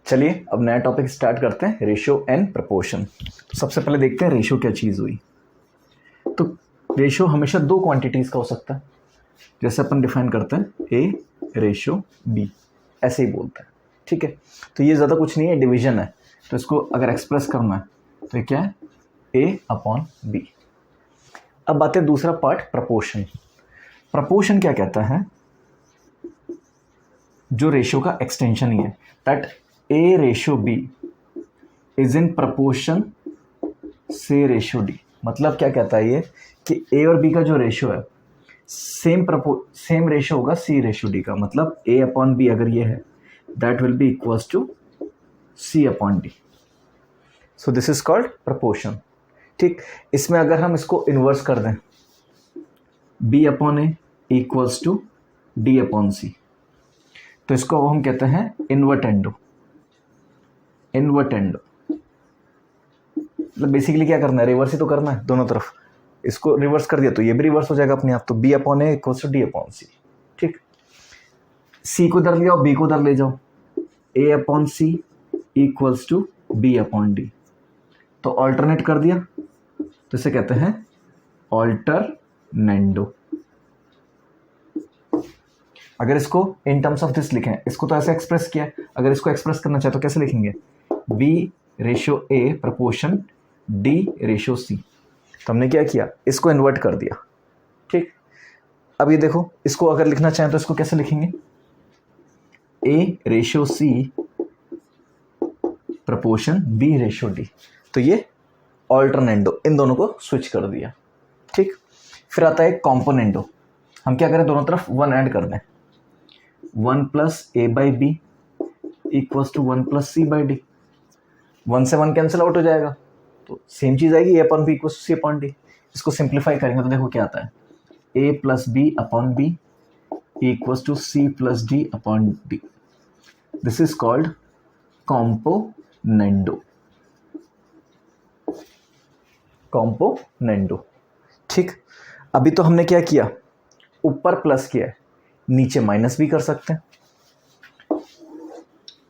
चलिए अब नया टॉपिक स्टार्ट करते हैं, रेशियो एंड प्रपोर्शन। तो सबसे पहले देखते हैं रेशियो क्या चीज़ हुई। तो रेशियो हमेशा दो क्वांटिटीज़ का हो सकता है, जैसे अपन डिफाइन करते हैं ए रेशियो बी, ऐसे ही बोलते हैं। ठीक है, तो ये ज़्यादा कुछ नहीं है, डिवीजन है। तो इसको अगर एक्सप्रेस करना है तो ये क्या है, ए अपॉन बी। अब आते हैं दूसरा पार्ट, प्रपोर्शन। प्रपोर्शन क्या कहता है, जो रेशियो का एक्सटेंशन ही है, that A ratio B is in proportion C ratio D. मतलब क्या कहता है ये कि ए और बी का जो रेशियो है सेम रेशियो होगा सी रेशियो डी का। मतलब ए अपॉन बी अगर ये है, that will be equals to C upon D. So this is called proportion. ठीक, इसमें अगर हम इसको इन्वर्स कर दें, B upon A equals to D upon C, तो इसको हम कहते हैं इन्वर्टेंडो। इन्वर्टेंडो मतलब बेसिकली क्या करना है, रिवर्स ही तो करना है दोनों तरफ। इसको रिवर्स कर दिया तो ये भी रिवर्स हो जाएगा अपने आप। तो B upon A equals to D upon C. ठीक, सी को उधर ले जाओ, बी को उधर ले जाओ, A upon C equals to B upon D. तो ऑल्टरनेट कर दिया तो इसे कहते हैं ऑल्टरनेंडो। अगर इसको इन टर्म्स ऑफ दिस लिखें, इसको तो ऐसे एक्सप्रेस किया, अगर इसको एक्सप्रेस करना चाहे तो कैसे लिखेंगे, B ratio A proportion D ratio C. तो हमने क्या किया, इसको इन्वर्ट कर दिया। ठीक, अब ये देखो, इसको अगर लिखना चाहें तो इसको कैसे लिखेंगे, A ratio C proportion B ratio D. तो ये ऑल्टरनेंडो, इन दोनों को स्विच कर दिया। ठीक, फिर आता है कॉम्पोनेंडो। हम क्या करें, दोनों तरफ वन ऐड कर दें, 1 plus A by B equals to 1 plus C by D. 1 से 1 कैंसिल आउट हो जाएगा, तो सेम चीज़ आएगी, A upon B equals to C upon D. इसको सिंप्लीफाई करेंगे तो देखो क्या आता है, A plus B upon B equals to C plus D upon D. This is called componendo. Componendo. ठीक, अभी तो हमने क्या किया, ऊपर प्लस किया है, नीचे माइनस भी कर सकते हैं।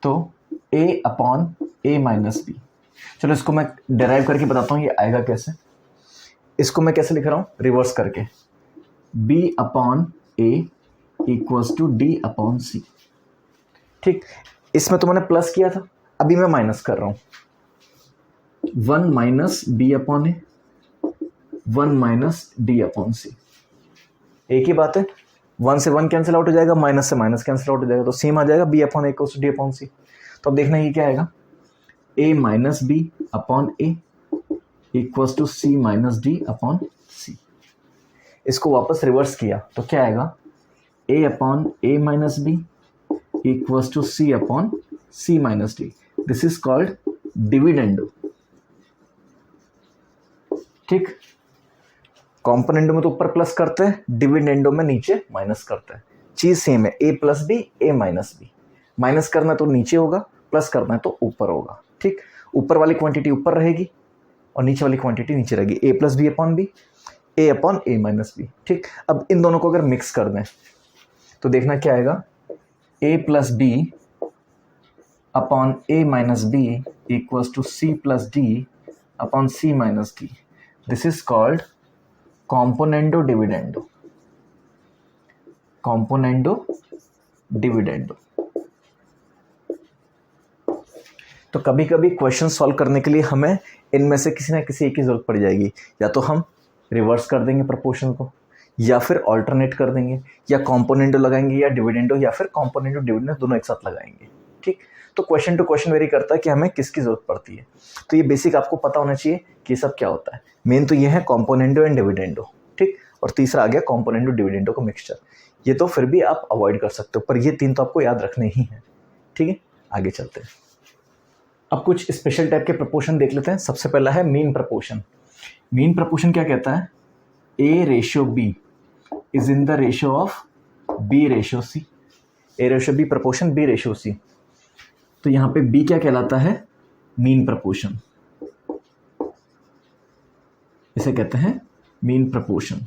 तो a upon A minus B. चलो इसको मैं डेराइव करके बताता हूँ ये आएगा कैसे। इसको मैं कैसे लिख रहा हूँ, रिवर्स करके, b upon A equals to D upon C. ठीक, इसमें तो मैंने प्लस किया था, अभी मैं माइनस कर रहा हूँ, 1 माइनस बी अपॉन ए, 1 माइनस डी अपॉन सी। एक ही बात है, 1 से 1 कैंसिल आउट हो जाएगा, माइनस से माइनस कैंसिल आउट हो जाएगा, तो सेम आ जाएगा, B upon A equals to D upon C. तो अब देखना ये क्या आएगा, A minus B upon A equals to C minus D upon C. इसको वापस रिवर्स किया तो क्या आएगा, A upon A minus B equals to C upon C minus D. This is called dividendo. ठीक, कॉम्पोनेंडो में तो ऊपर प्लस करते हैं, डिविडेंडो में नीचे माइनस करते हैं। चीज सेम है, A plus B A minus B. Minus करना तो नीचे होगा, प्लस करना है तो ऊपर होगा। ठीक, ऊपर वाली क्वांटिटी ऊपर रहेगी और नीचे वाली क्वांटिटी नीचे रहेगी, ए plus B upon B, A upon A minus B. ठीक, अब इन दोनों को अगर मिक्स कर दें तो देखना क्या आएगा, A plus B upon A minus B equals to C plus D upon C minus D. This is called componendo dividendo. Componendo dividendo. तो कभी कभी क्वेश्चन सॉल्व करने के लिए हमें इनमें से किसी ना किसी एक की जरूरत पड़ जाएगी। या तो हम रिवर्स कर देंगे प्रपोर्शन को, या फिर ऑल्टरनेट कर देंगे, या कॉम्पोनेंडो लगाएंगे, या डिविडेंडो, या फिर कॉम्पोनेंडो डिविडेंडो दोनों एक साथ लगाएंगे। ठीक, तो क्वेश्चन टू क्वेश्चन वेरी करता है कि हमें किसकी जरूरत पड़ती है। तो ये बेसिक आपको पता होना चाहिए कि ये सब क्या होता है। मेन तो ये है कॉम्पोनेंडो एंड डिविडेंडो। ठीक, और तीसरा आ गया कॉम्पोनेंडो डिविडेंडो का मिक्सचर। ये तो फिर भी आप अवॉइड कर सकते हो, पर ये तीन तो आपको याद रखने ही है। ठीक है, आगे चलते हैं। अब कुछ स्पेशल टाइप के प्रपोर्शन देख लेते हैं। सबसे पहला है मीन प्रपोर्शन। मीन प्रपोर्शन क्या कहता है, A ratio B is in the ratio of B ratio C. A ratio B proportion B ratio C. तो यहां पे बी क्या कहलाता है, मीन प्रपोर्शन। इसे कहते हैं मीन प्रपोर्शन।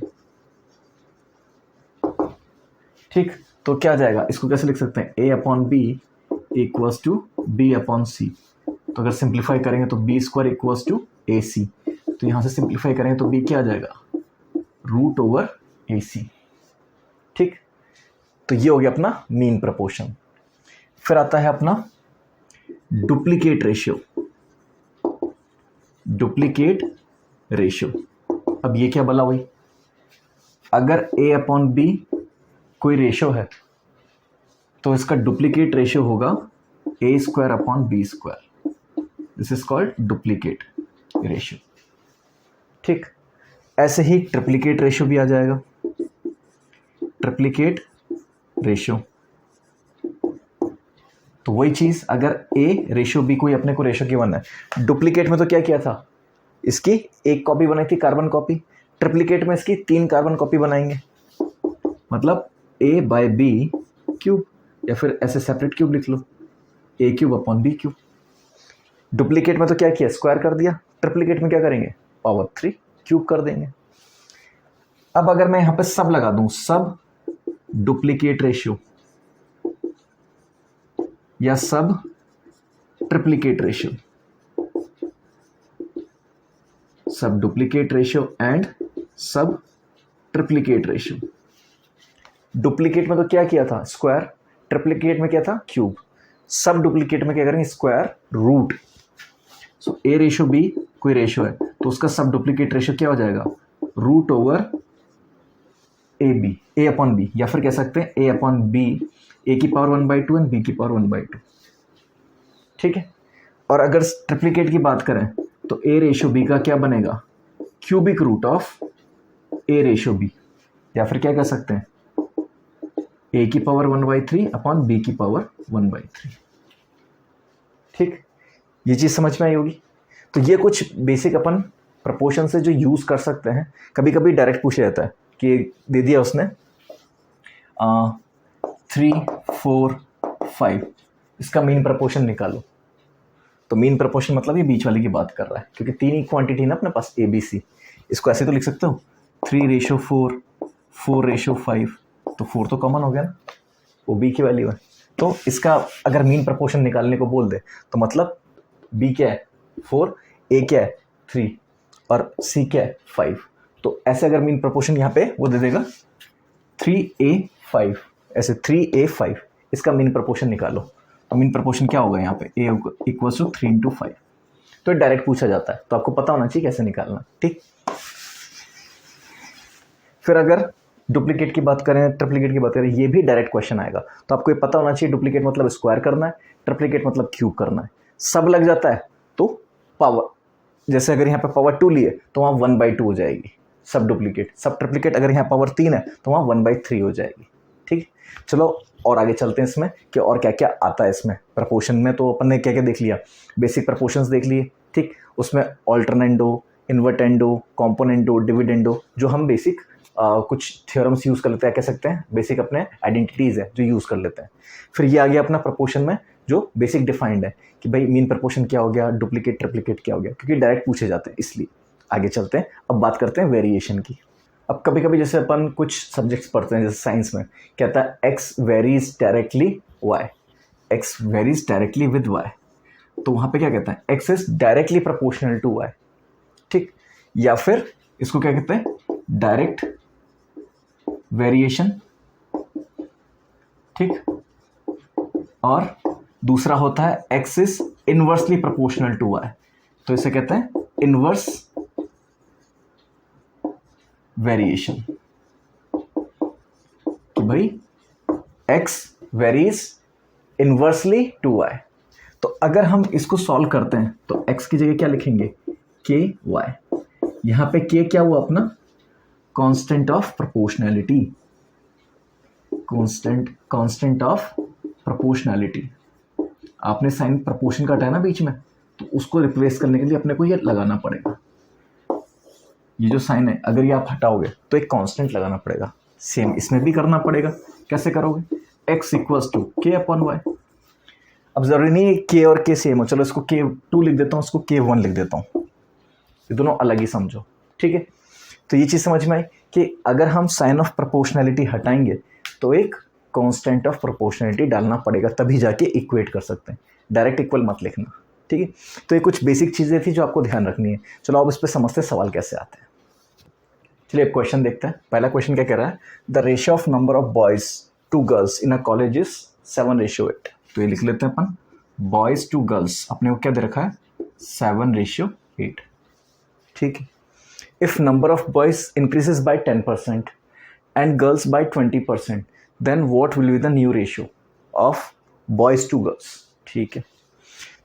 ठीक, तो क्या जाएगा, इसको कैसे लिख सकते हैं, A upon B equals to B upon C. तो अगर सिंप्लीफाई करेंगे तो B square equals to A C. तो यहाँ से सिंप्लीफाई करेंगे तो बी क्या आ जाएगा, रूट ओवर ए सी। ठीक, तो ये हो गया अपना मीन प्रपोर्शन। फिर आता है अपना डुप्लीकेट रेशियो। डुप्लीकेट रेशियो, अब ये क्या बोला भाई, अगर ए अपॉन बी कोई रेशियो है तो इसका डुप्लीकेट रेशियो होगा A square upon B square. This is called duplicate ratio. ठीक, ऐसे ही ट्रिप्लीकेट रेशियो भी आ जाएगा। ट्रिप्लीकेट रेशियो, तो वही चीज, अगर ए रेशियो बी कोई अपने को रेशियो गिवन है। डुप्लीकेट में तो क्या किया था, इसकी एक कॉपी बनाई थी कार्बन कॉपी। ट्रिप्लीकेट में इसकी 3 कार्बन कॉपी बनाएंगे, मतलब ए बाय बी क्यूब, या फिर ऐसे सेपरेट क्यूब लिख लो, A cube upon B cube. Duplicate में तो क्या किया, स्क्वायर कर दिया। ट्रिप्लीकेट में क्या करेंगे, पावर 3 क्यूब कर देंगे। अब अगर मैं यहां पे सब लगा दूं, सब डुप्लीकेट रेशियो या सब ट्रिप्लीकेट रेशियो, सब डुप्लीकेट रेशियो एंड सब ट्रिप्लीकेट रेशियो। डुप्लीकेट में तो क्या किया था, स्क्वायर। ट्रिप्लीकेट में क्या था, क्यूब। सब डुप्लीकेट में क्या करेंगे, square root. So A ratio B कोई रेशियो है तो उसका सब डुप्लीकेट रेशियो क्या हो जाएगा, root over A B, A upon B, या फिर कह सकते हैं ए अपॉन बी, ए की पावर 1/2 एंड बी की पावर 1/2। ठीक है, और अगर ट्रिप्लीकेट की बात करें तो ए रेशियो बी का क्या बनेगा, cubic root of A ratio B, या फिर क्या कह सकते हैं ए की पावर 1/3 अपॉन बी की पावर 1/3। ठीक, ये चीज समझ में आई होगी। तो ये कुछ बेसिक अपन प्रपोर्शन से जो यूज कर सकते हैं। कभी कभी डायरेक्ट पूछा जाता है कि दे दिया उसने 3, 4, 5, इसका मीन प्रपोर्शन निकालो। तो मीन प्रपोर्शन मतलब ये बीच वाले की बात कर रहा है, क्योंकि 3 ही क्वांटिटी ना अपने पास, ए बी सी। इसको ऐसे तो लिख सकते हो 3:4, 4:5, तो 4 तो कॉमन हो गया ना, वो बी की वैल्यू है। तो इसका अगर मीन प्रपोर्शन निकालने को बोल दे तो मतलब बी क्या है 4, ए क्या है 3 और सी क्या है 5। तो ऐसे अगर मीन प्रपोर्शन यहाँ पे वो दे देगा 3A5, ऐसे 3A5, इसका मीन प्रपोर्शन निकालो। तो मीन प्रपोर्शन क्या होगा यहाँ पे, ए इक्वल्स टू 3:5। तो डायरेक्ट पूछा जाता है, तो आपको पता होना चाहिए कैसे निकालना। ठीक, फिर अगर डुप्लीकेट की बात करें, ट्रिप्लीकेट की बात करें, ये भी डायरेक्ट क्वेश्चन आएगा। तो आपको ये पता होना चाहिए, डुप्लीकेट मतलब स्क्वायर करना है, ट्रिप्लीकेट मतलब क्यूब करना है। सब लग जाता है तो पावर, जैसे अगर यहाँ पे पावर 2 लिए तो वहाँ 1/2 हो जाएगी सब डुप्लीकेट। सब ट्रिप्लीकेट अगर यहाँ पावर 3 है तो वहाँ 1/3 हो जाएगी। ठीक, चलो और आगे चलते हैं इसमें कि और क्या क्या आता है इसमें प्रपोर्शन में। तो अपन ने क्या क्या देख लिया, बेसिक प्रपोर्शंस देख लिए। ठीक, उसमें ऑल्टरनेंडो, इन्वर्टेंडो, कॉम्पोनेंडो, डिविडेंडो, जो हम बेसिक कुछ थ्योरम्स यूज़ कर लेते हैं, कह सकते हैं बेसिक अपने आइडेंटिटीज़ है जो यूज़ कर लेते हैं। फिर ये आ गया अपना प्रपोर्शन में जो बेसिक डिफाइंड है कि भाई मीन प्रपोर्शन क्या हो गया, डुप्लीकेट ट्रिप्लीकेट क्या हो गया, क्योंकि डायरेक्ट पूछे जाते हैं इसलिए। आगे चलते हैं, अब बात करते हैं वेरिएशन की। अब कभी कभी जैसे अपन कुछ सब्जेक्ट्स पढ़ते हैं, जैसे साइंस में कहता है X varies directly Y, X varies directly with Y. तो वहाँ पे क्या कहता है, X is directly proportional to Y. ठीक, या फिर इसको क्या कहते हैं, डायरेक्ट वेरिएशन। ठीक, और दूसरा होता है X is inversely proportional to Y, तो इसे कहते हैं इनवर्स वेरिएशन। कि भाई X varies inversely to Y. तो अगर हम इसको सॉल्व करते हैं तो एक्स की जगह क्या लिखेंगे, के वाई। यहां पे के क्या हुआ अपना, constant of proportionality, constant of proportionality. आपने साइन प्रोपोर्शन का हटाया ना बीच में, तो उसको रिप्लेस करने के लिए अपने को ये लगाना पड़ेगा। ये जो साइन है अगर ये आप हटाओगे तो एक कांस्टेंट लगाना पड़ेगा। सेम इसमें भी करना पड़ेगा। कैसे करोगे, x इक्वल्स टू के अपॉन वाई। अब जरूरी नहीं के और के सेम हो, चलो इसको K2 लिख देता हूँ, इसको K1 लिख देता हूँ, ये दोनों अलग ही समझो। ठीक है, तो ये चीज़ समझ में आई कि अगर हम साइन ऑफ प्रोपोर्शनैलिटी हटाएंगे तो एक कांस्टेंट ऑफ प्रोपोर्शनलिटी डालना पड़ेगा, तभी जाके इक्वेट कर सकते हैं, डायरेक्ट इक्वल मत लिखना, ठीक है। तो ये कुछ बेसिक चीज़ें थी जो आपको ध्यान रखनी है। चलो अब इस पर समझते हैं सवाल कैसे आते हैं। चलिए एक क्वेश्चन देखते हैं। पहला क्वेश्चन क्या कह रहा है, the ratio of number of boys to girls in a college is 7:8। तो ये लिख लेते हैं अपन, बॉयज़ टू गर्ल्स अपने को क्या दे रखा है, 7:8, ठीक है। If number of boys increases by 10% and girls by 20%, then what will be the new ratio of boys to girls, ठीक है।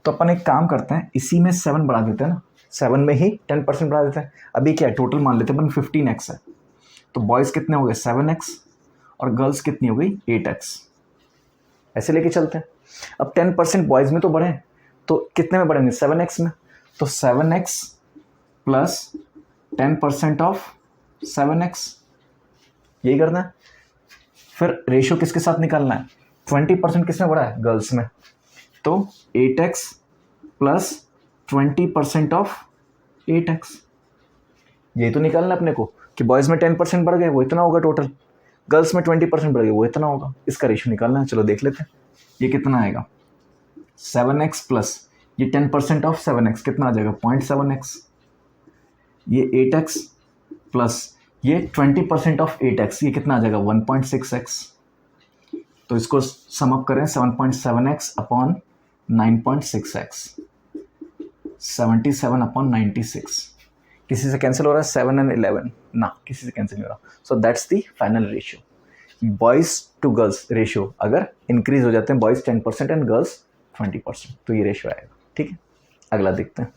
तो अपन एक काम करते हैं, इसी में 7 बढ़ा देते हैं ना, 7 में ही 10% बढ़ा देते हैं। अभी क्या है, टोटल मान लेते हैं अपन 15x है, तो बॉयज़ कितने हो गए 7x और गर्ल्स कितनी हो गई 8x, ऐसे लेके चलते हैं। अब 10% बॉयज़ में तो बढ़े, तो कितने में बढ़ेंगे 7x में, तो 7x प्लस 10% ऑफ 7x, यही करना है। फिर रेशियो किसके साथ निकालना है, 20% किसमें बढ़ा है, गर्ल्स में, तो 8x प्लस 20% ऑफ 8x, यही तो निकालना अपने को कि बॉयज़ में 10% बढ़ गए वो इतना होगा टोटल, गर्ल्स में 20% बढ़ गए वो इतना होगा, इसका रेशियो निकालना है। चलो देख लेते हैं ये कितना आएगा, 7x प्लस ये 10% ऑफ 7x कितना आ जाएगा 0.7x, ये 8x प्लस ये 20% ऑफ 8x ये कितना आ जाएगा 1.6x। तो इसको समअप करें, 7.7x अपॉन 9.6x, 77 अपॉन 96, किसी से कैंसिल हो रहा है 7 एंड 11 ना, किसी से कैंसिल नहीं हो रहा। So that's the final ratio, boys to girls ratio अगर इंक्रीज हो जाते हैं, बॉयज़ 10% एंड गर्ल्स 20%, तो ये रेशियो आएगा, ठीक है। अगला देखते हैं,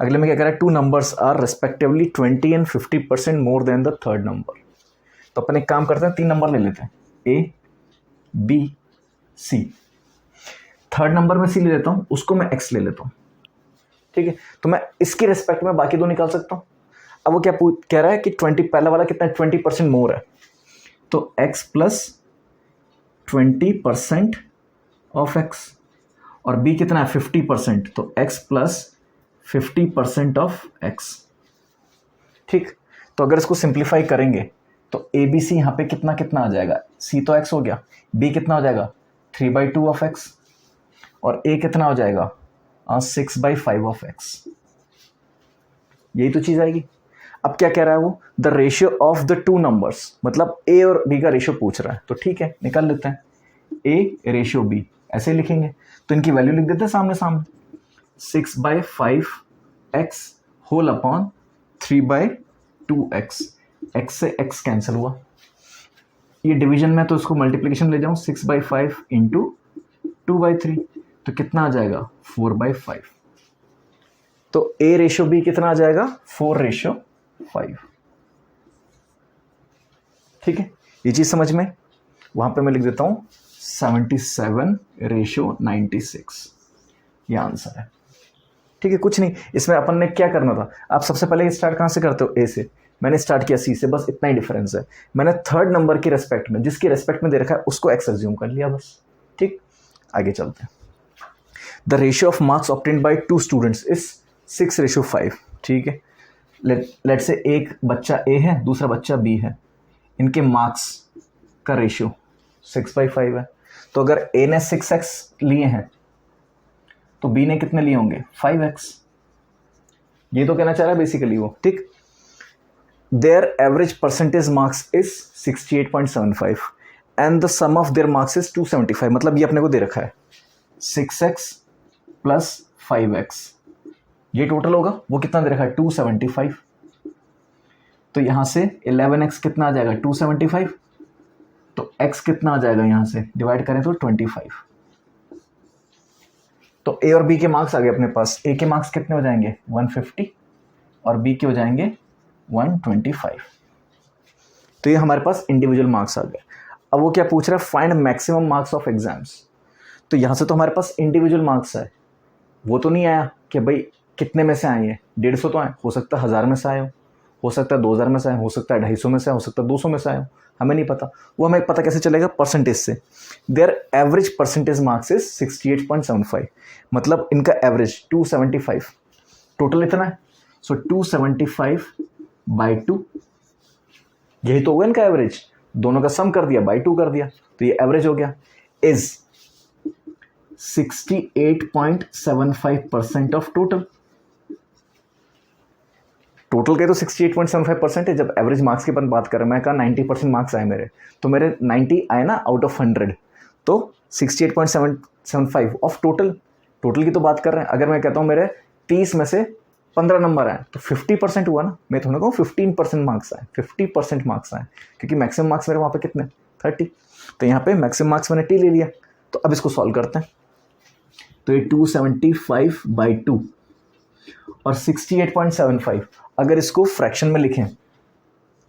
अगले में क्या कह रहा है, 2 numbers are respectively 20 and 50% more than the third number. तो अपन एक काम करते हैं, 3 नंबर ले लेते हैं, A B C, third number में सी ले लेता हूँ, उसको मैं एक्स ले लेता हूँ, ठीक है। तो मैं इसकी रिस्पेक्ट में बाकी 2 निकाल सकता हूँ। अब वो क्या कह रहा है कि 20, पहला वाला कितना 20% मोर है, तो x प्लस 20% ऑफ x, और b कितना है 50%, तो x प्लस 50% ऑफ x, ठीक। तो अगर इसको सिंप्लीफाई करेंगे तो ए बी सी यहाँ पे कितना कितना आ जाएगा, c तो x हो गया, b कितना हो जाएगा 3/2 ऑफ x, और a कितना हो जाएगा 6/5 ऑफ x, यही तो चीज़ आएगी। अब क्या कह रहा है वो, the ratio of the 2 numbers, मतलब a और b का रेशियो पूछ रहा है, तो ठीक है निकाल लेते हैं, a रेशियो b ऐसे ही लिखेंगे, तो इनकी वैल्यू लिख देते हैं सामने सामने, 6/5x whole upon 3/2x, x से x कैंसिल हुआ, ये डिवीजन में तो इसको मल्टीप्लिकेशन ले जाऊं, 6/5 इंटू 2/3, तो कितना आ जाएगा 4/5, तो a रेशियो b कितना आ जाएगा 4:5, ठीक है। ये चीज समझ में, वहां पे मैं लिख देता हूं 77:96, ये आंसर है, ठीक है। कुछ नहीं, इसमें अपन ने क्या करना था, आप सबसे पहले स्टार्ट कहां से करते हो, a से, मैंने स्टार्ट किया c से, बस इतना ही डिफरेंस है। मैंने थर्ड नंबर की रेस्पेक्ट में, जिसकी रेस्पेक्ट में दे रखा है उसको x एज्यूम कर लिया बस, ठीक। आगे चलते हैं, the ratio of marks obtained by 2 students is 6:5, ठीक है। लेट से एक बच्चा a है, दूसरा बच्चा b है, इनके मार्क्स का रेशियो 6/5 है, तो अगर a ने 6x लिए हैं तो b ने कितने लिए होंगे 5x, ये तो कहना चाह रहा है बेसिकली वो, ठीक। Their average percentage marks is 68.75 and the sum of their marks is 275, मतलब ये अपने को दे रखा है 6x प्लस 5x, ये टोटल होगा, वो कितना दे रखा है 275, तो यहां से 11x कितना आ जाएगा 275, तो x कितना आ जाएगा, यहां से डिवाइड करें तो 25, तो a और b के मार्क्स आ गए अपने पास, a के मार्क्स कितने हो जाएंगे 150 और b के हो जाएंगे 125, तो ये हमारे पास इंडिविजुअल मार्क्स आ गए। अब वो क्या पूछ रहा है, find maximum marks of exams, तो यहां से तो हमारे पास इंडिविजुअल मार्क्स है, वो तो नहीं आया कि भाई कितने में से आए हैं, 150 तो आए, हो सकता है 1000 में से आए हो सकता है 2000 में से आए, हो सकता है 250 में से आए, हो सकता है 200 में से आए, हमें नहीं पता, वो हमें पता कैसे चलेगा परसेंटेज से। There average percentage marks is 68.75, मतलब इनका एवरेज 275, टोटल इतना है, सो 275/2, यही तो होगा इनका एवरेज, दोनों का सम कर दिया, बाई 2 कर दिया, तो ये एवरेज हो गया। Is 68.75% of total. टोटल के तो 68.75% है। जब एवरेज मार्क्स की अपन बात कर रहे हैं, मैं कहा 90% मार्क्स आए मेरे, तो मेरे 90 आए ना आउट ऑफ 100, तो 68.75 ऑफ टोटल। टोटल की तो बात कर रहे हैं। अगर मैं कहता हूँ मेरे 30 में से 15 नंबर आए तो 50% हुआ ना। मैं थोड़ा कहूँ 15% मार्क्स आए, 50% मार्क्स आए, क्योंकि मैक्सिमम मार्क्स मेरे वहाँ पे कितने 30, तो यहाँ पे मैक्सिमम मार्क्स मैंने टी ले लिया। तो अब इसको सॉल्व करते हैं। तो ये 275/2 और 68.75, अगर इसको फ्रैक्शन में लिखें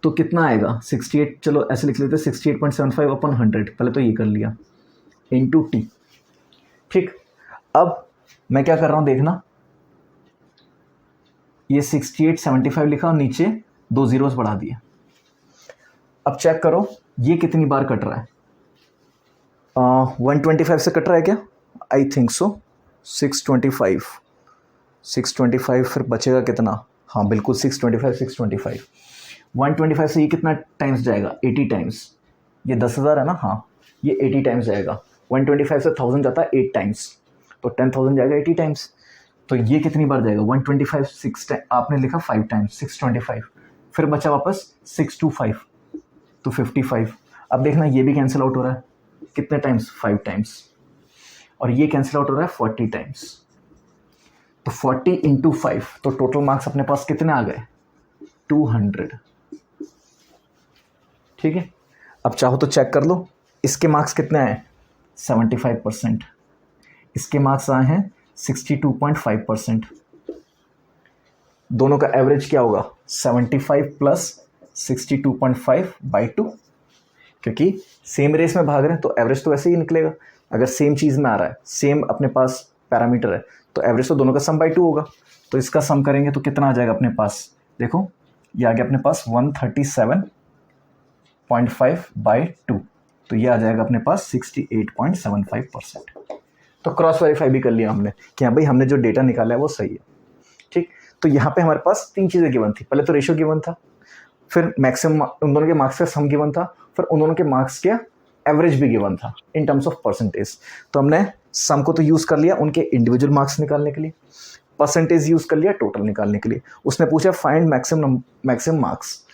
तो कितना आएगा 68, चलो ऐसे लिख लेते हैं 68.75/100, पहले तो ये कर लिया इंटू टी। ठीक, अब मैं क्या कर रहा हूं देखना, ये 6875 लिखा और नीचे 2 जीरोस बढ़ा दिए। अब चेक करो ये कितनी बार कट रहा है। 125 से कट रहा है क्या, आई थिंक सो। 625 फिर बचेगा कितना, हाँ बिल्कुल 625 125 से ये कितना टाइम्स जाएगा, 80 टाइम्स। ये 10,000 है ना, हाँ ये 80 टाइम्स जाएगा। 125 से 1000 जाता है 8 टाइम्स, तो 10,000 जाएगा 80 टाइम्स। तो ये कितनी बार जाएगा 125, 6 आपने लिखा 5 टाइम्स 625, फिर बचा वापस 625 तो 55। अब देखना ये भी कैंसिल आउट हो रहा है कितने टाइम्स, 5 टाइम्स, और ये कैंसिल आउट हो रहा है 40 टाइम्स। तो 40 इंटू 5, तो टोटल मार्क्स अपने पास कितने आ गए 200। ठीक है, अब चाहो तो चेक कर लो इसके मार्क्स कितने आए 75%, इसके मार्क्स आए हैं 62.5%। दोनों का एवरेज क्या होगा 75 प्लस 62.5/2, क्योंकि सेम रेस में भाग रहे हैं तो एवरेज तो वैसे ही निकलेगा। अगर सेम चीज़ में आ रहा है, सेम अपने पास पैरामीटर है, तो एवरेज तो दोनों का सम बाई 2 होगा। तो इसका सम करेंगे तो कितना आ जाएगा अपने पास, देखो ये आ गया अपने पास 137.5/2, तो ये आ जाएगा अपने पास 68.75%। तो क्रॉस वेरीफाई भी कर लिया हमने कि हाँ भाई हमने जो डेटा निकाला है वो सही है। ठीक, तो यहाँ पे हमारे पास 3 चीज़ें गिवन थी। पहले तो रेशियो गिवन था, फिर मैक्सिमम उन दोनों के मार्क्स का सम गिवन था, फिर उन दोनों के मार्क्स के एवरेज भी गिवन था इन टर्म्स ऑफ परसेंटेज। तो हमने सम को तो यूज़ कर लिया उनके इंडिविजुअल मार्क्स निकालने के लिए, परसेंटेज यूज़ कर लिया टोटल निकालने के लिए। उसने पूछा फाइंड मैक्सिमम मार्क्स,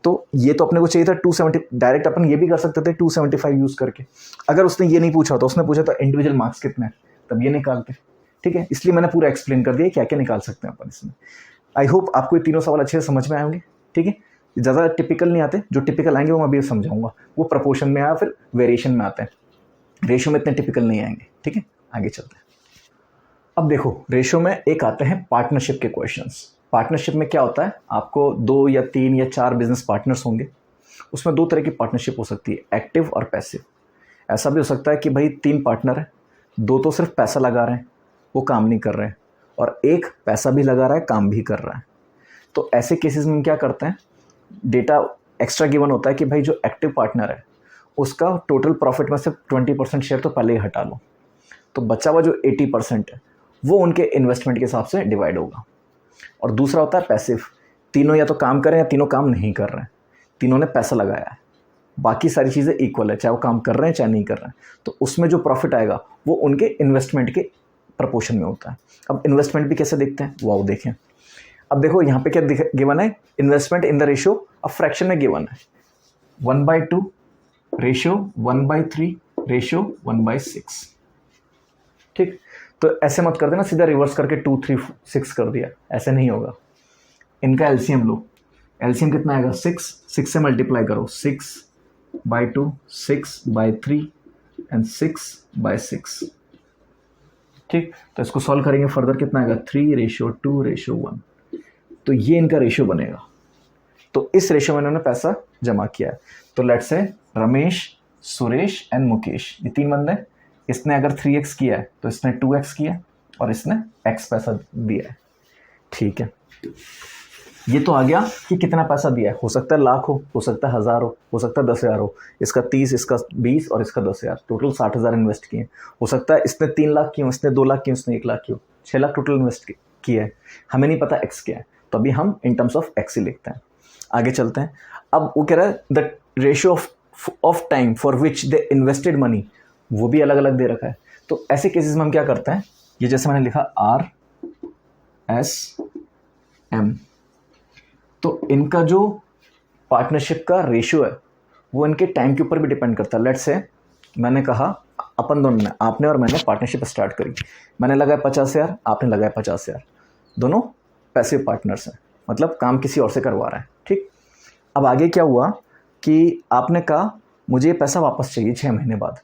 तो ये तो अपने को चाहिए था 270, डायरेक्ट अपन ये भी कर सकते थे 275 यूज़ करके। अगर उसने ये नहीं पूछा तो उसने पूछा था इंडिविजुअल मार्क्स कितने हैं, तब ये निकालते। ठीक है, इसलिए मैंने पूरा एक्सप्लेन कर दिया क्या क्या निकाल सकते हैं अपन इसमें। आई होप आपको ये तीनों सवाल अच्छे से समझ में आए होंगे। ठीक है, ज़्यादा टिपिकल नहीं आते, जो टिपिकल आएंगे वो मैं अभी समझाऊंगा, वो प्रपोर्शन में या फिर वेरिएशन में आते हैं, रेशियो में इतने टिपिकल नहीं आएंगे। ठीक है, आगे चलते हैं। अब देखो रेशियो में एक आते हैं पार्टनरशिप के क्वेश्चंस। पार्टनरशिप में क्या होता है, आपको 2 या 3 या 4 बिजनेस पार्टनर्स होंगे, उसमें 2 तरह की पार्टनरशिप हो सकती है, एक्टिव और पैसिव। ऐसा भी हो सकता है कि भाई 3 पार्टनर हैं, 2 तो सिर्फ पैसा लगा रहे हैं, वो काम नहीं कर रहे हैं, और एक पैसा भी लगा रहा है, काम भी कर रहा है। तो ऐसे केसेस में क्या करते हैं, डेटा एक्स्ट्रा गिवन होता है कि भाई जो एक्टिव पार्टनर है उसका टोटल प्रॉफिट में से 20% शेयर तो पहले ही हटा लो, तो बचा हुआ जो 80% है वो उनके इन्वेस्टमेंट के हिसाब से डिवाइड होगा। और दूसरा होता है पैसिव, तीनों या तो काम कर रहे हैं या तीनों काम नहीं कर रहे हैं, तीनों ने पैसा लगाया है, बाकी सारी चीज़ें इक्वल है, चाहे वो काम कर रहे हैं चाहे नहीं कर रहे हैं, तो उसमें जो प्रॉफिट आएगा वो उनके इन्वेस्टमेंट के प्रपोर्शन में होता है। अब इन्वेस्टमेंट भी कैसे देखते हैं वो देखें। अब देखो यहाँ पे क्या गिवन है, इन्वेस्टमेंट इन द रेशियो, अब फ्रैक्शन में गिवन है 1/2 रेशियो 1/3 रेशियो 1/6। ठीक, तो ऐसे मत कर देना सीधा रिवर्स करके 2 3 6 कर दिया, ऐसे नहीं होगा। इनका एलसीएम लो, एलसीएम कितना आएगा 6 से मल्टीप्लाई करो 6/2 6/3 एंड 6/6। ठीक, तो इसको सॉल्व करेंगे फर्दर, कितना आएगा 3:2:1, तो ये इनका रेशियो बनेगा। तो इस रेशियो में इन्होंने पैसा जमा किया है। तो let's say Ramesh, Suresh and Mukesh, ये 3 बंदे, इसने अगर 3x किया है तो इसने 2x किया और इसने x पैसा दिया है। ठीक है, ये तो आ गया कि कितना पैसा दिया है, हो सकता है लाख हो सकता है 1000 हो सकता है 10,000 हो, इसका 30, इसका 20 और इसका 10,000, टोटल 60,000 इन्वेस्ट किए। हो सकता है इसने 3 लाख किए, इसने 2 लाख किए, उसने 1 लाख किए, 6 लाख टोटल इन्वेस्ट किया है। हमें नहीं पता x क्या है, तो अभी हम इन टर्म्स ऑफ x ही लिखते हैं। आगे चलते हैं। अब वो कह रहा है the ratio of of time for which they invested money वो भी अलग अलग दे रखा है। तो ऐसे केसेस में हम क्या करते हैं, ये जैसे मैंने लिखा RSM, तो इनका जो पार्टनरशिप का रेशियो है वो इनके टाइम के ऊपर भी डिपेंड करता है। लेट्स से मैंने कहा अपन दोनों ने, आपने और मैंने पार्टनरशिप स्टार्ट करी, मैंने लगाया 50,000, आपने लगाया 50,000, दोनों पैसिव पार्टनर्स हैं, मतलब काम किसी और से करवा रहे हैं। ठीक, अब आगे क्या हुआ कि आपने कहा मुझे ये पैसा वापस चाहिए 6 महीने बाद,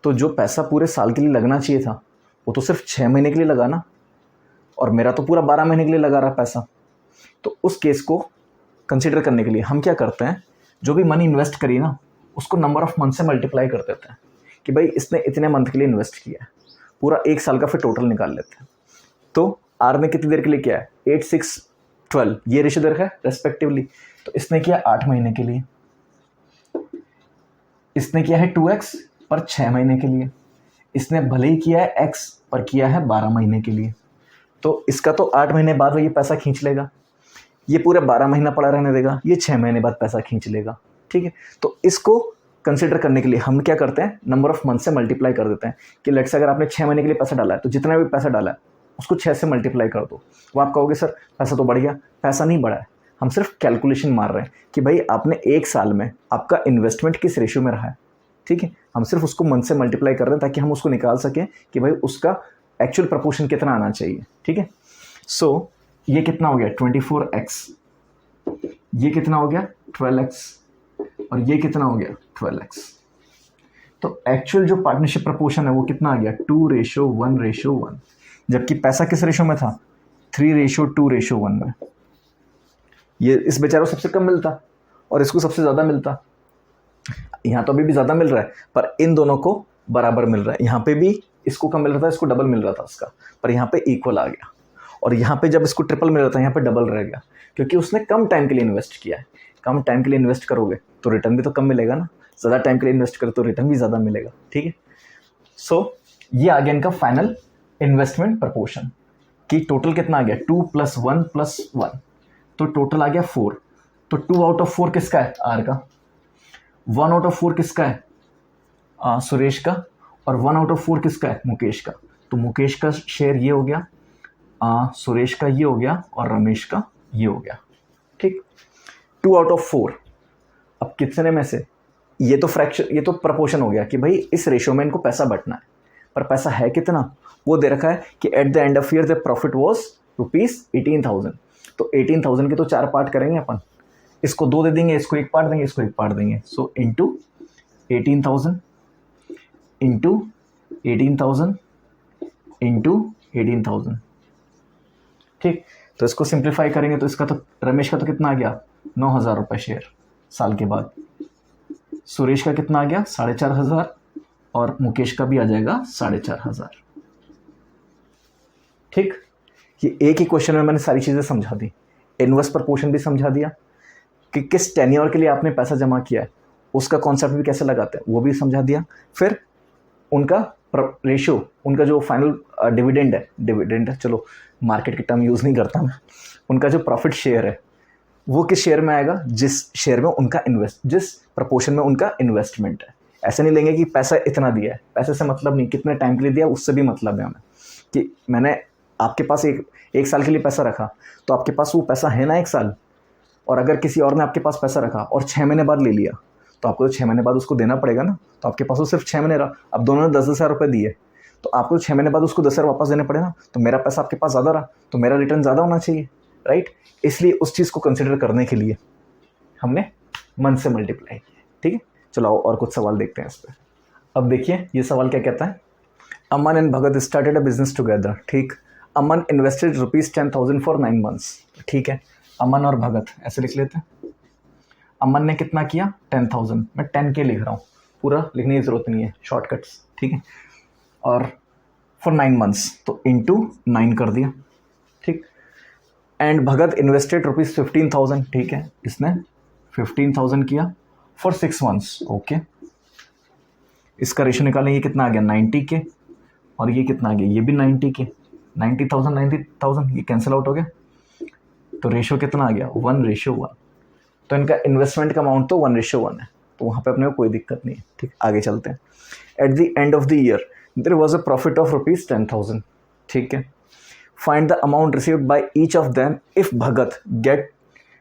तो जो पैसा पूरे साल के लिए लगना चाहिए था वो तो सिर्फ 6 महीने के लिए लगा ना, और मेरा तो पूरा 12 महीने के लिए लगा रहा पैसा। तो उस केस को कंसिडर करने के लिए हम क्या करते हैं, जो भी मनी इन्वेस्ट करी ना उसको नंबर ऑफ मंथ से मल्टीप्लाई कर देते हैं कि भाई इसने इतने मंथ के लिए इन्वेस्ट किया है, पूरा एक साल का फिर टोटल निकाल लेते हैं। तो आर ने कितनी देर के लिए किया है, 8, 6, 12 ये रेशियो दे रखा है रेस्पेक्टिवली। तो इसने किया 8 महीने के लिए, इसने किया है 2x पर 6 महीने के लिए, इसने भले ही किया है x पर किया है 12 महीने के लिए। तो इसका तो 8 महीने बाद वो ये पैसा खींच लेगा, ये पूरा 12 महीना पड़ा रहने देगा, ये 6 महीने बाद पैसा खींच लेगा। ठीक है, तो इसको कंसिडर करने के लिए हम क्या करते हैं, नंबर ऑफ मंथ से मल्टीप्लाई कर देते हैं कि लेट्स से अगर आपने 6 महीने के लिए पैसा डाला है तो जितना भी पैसा डाला है उसको 6 से मल्टीप्लाई कर दो। वो आप कहोगे सर पैसा तो बढ़ गया, पैसा नहीं बढ़ा है, हम सिर्फ कैलकुलेशन मार रहे हैं कि भाई आपने एक साल में आपका इन्वेस्टमेंट किस रेशियो में रहा है। ठीक है, हम सिर्फ उसको मंथ से मल्टीप्लाई कर रहे हैं ताकि हम उसको निकाल सकें कि भाई उसका एक्चुअल प्रपोर्शन कितना आना चाहिए। ठीक है, सो ये कितना हो गया 24x, ये कितना हो गया 12x, और ये कितना हो गया 12x। तो एक्चुअल जो पार्टनरशिप प्रपोर्शन है वो कितना आ गया 2:1:1, जबकि पैसा किस रेशियो में था 3:2:1 में। ये इस बेचारे को सबसे कम मिलता और इसको सबसे ज़्यादा मिलता। यहाँ तो अभी भी ज़्यादा मिल रहा है पर इन दोनों को बराबर मिल रहा है। यहाँ पे भी इसको कम मिल रहा था, इसको डबल मिल रहा था उसका, पर यहाँ पे इक्वल आ गया। और यहाँ पे जब इसको ट्रिपल मिल रहा था यहाँ पे डबल रह गया, क्योंकि उसने कम टाइम के लिए इन्वेस्ट किया है। कम टाइम के लिए इन्वेस्ट करोगे तो रिटर्न भी तो कम मिलेगा ना, ज़्यादा टाइम के लिए इन्वेस्ट करो तो रिटर्न भी ज़्यादा मिलेगा। ठीक है, सो ये आ गया इनका फाइनल इन्वेस्टमेंट प्रपोर्शन कि टोटल कितना आ गया 2 + 1 + 1, तो टोटल आ गया 4। तो 2/4 किसका है आर का, 1/4 किसका है सुरेश का, और 1/4 किसका है मुकेश का। तो मुकेश का शेयर ये हो गया, सुरेश का ये हो गया, और रमेश का ये हो गया। ठीक, 2/4। अब कितने में से, ये तो फ्रैक्शन, ये तो प्रपोर्शन हो गया कि भाई इस रेशियो में इनको पैसा बंटना है, पर पैसा है कितना वो दे रखा है कि eight the end of year the profit was ₹18,000। तो 18,000 के तो 4 पार्ट करेंगे अपन, इसको 2 दे देंगे, इसको 1 पार्ट देंगे, इसको 1 पार्ट देंगे। So into 18,000 into 18,000 into 18,000। ठीक, तो इसको सिंप्लीफाई करेंगे तो इसका तो रमेश का तो कितना आ गया 9,000 रुपये शेयर साल के बाद, सुरेश का कितना आ गया 4,500, और मुकेश का भी आ जाएगा 4,500। ठीक, ये एक ही क्वेश्चन में मैंने सारी चीज़ें समझा दी, इनवर्स प्रपोर्शन भी समझा दिया कि किस टेन्योर के लिए आपने पैसा जमा किया है, उसका कॉन्सेप्ट भी कैसे लगाते हैं वो भी समझा दिया। फिर उनका रेशियो, उनका जो फाइनल डिविडेंड है, चलो मार्केट की टर्म यूज़ नहीं करता मैं, उनका जो प्रॉफिट शेयर है वो किस शेयर में आएगा, जिस शेयर में उनका जिस प्रपोर्शन में उनका इन्वेस्टमेंट है। ऐसे नहीं लेंगे कि पैसा इतना दिया है, पैसे से मतलब नहीं, कितने टाइम के लिए दिया उससे भी मतलब है हमें, कि मैंने आपके पास एक साल के लिए पैसा रखा तो आपके पास वो पैसा है ना 1 साल, और अगर किसी और ने आपके पास पैसा रखा और 6 महीने बाद ले लिया तो आपको तो 6 महीने बाद उसको देना पड़ेगा ना। तो आपके पास वो सिर्फ 6 महीने रहा, अब दोनों ने 10,000 रुपये दिए तो आपको 6 महीने बाद उसको 10,000 वापस देने पड़े ना, तो मेरा पैसा आपके पास ज़्यादा रहा तो मेरा रिटर्न ज़्यादा होना चाहिए, राइट। इसलिए उस चीज़ को कंसिडर करने के लिए हमने मंथ से मल्टीप्लाई किया। ठीक है, चलो और कुछ सवाल देखते हैं इस पर। अब देखिए ये सवाल क्या कहता है, Aman and Bhagat started a business together. ठीक, अमन इन्वेस्टेड ₹10,000 फॉर 9 मंथ्स। ठीक है, अमन और भगत ऐसे लिख लेते हैं। अमन ने कितना किया 10,000, मैं 10 के लिख रहा हूँ, पूरा लिखने की ज़रूरत नहीं है, शॉर्टकट्स। ठीक है, और फॉर 9 मंथ्स तो इंटू 9 कर दिया। ठीक, एंड भगत इन्वेस्टेड ₹15,000। ठीक है, इसने 15,000 किया फॉर 6 मंथ्स। ओके, इसका रेशो निकालें, ये कितना आ गया 90 के, और ये कितना आ गया ये भी 90 के, 90,000 ये कैंसिल आउट हो गया, तो रेशो कितना आ गया 1:1। तो इनका इन्वेस्टमेंट का अमाउंट तो 1:1 है। तो वहाँ पे अपने को कोई दिक्कत नहीं है। ठीक, आगे चलते हैं। At the end of the year there was a profit of ₹10,000। ठीक है, find the amount received by each of them if Bhagat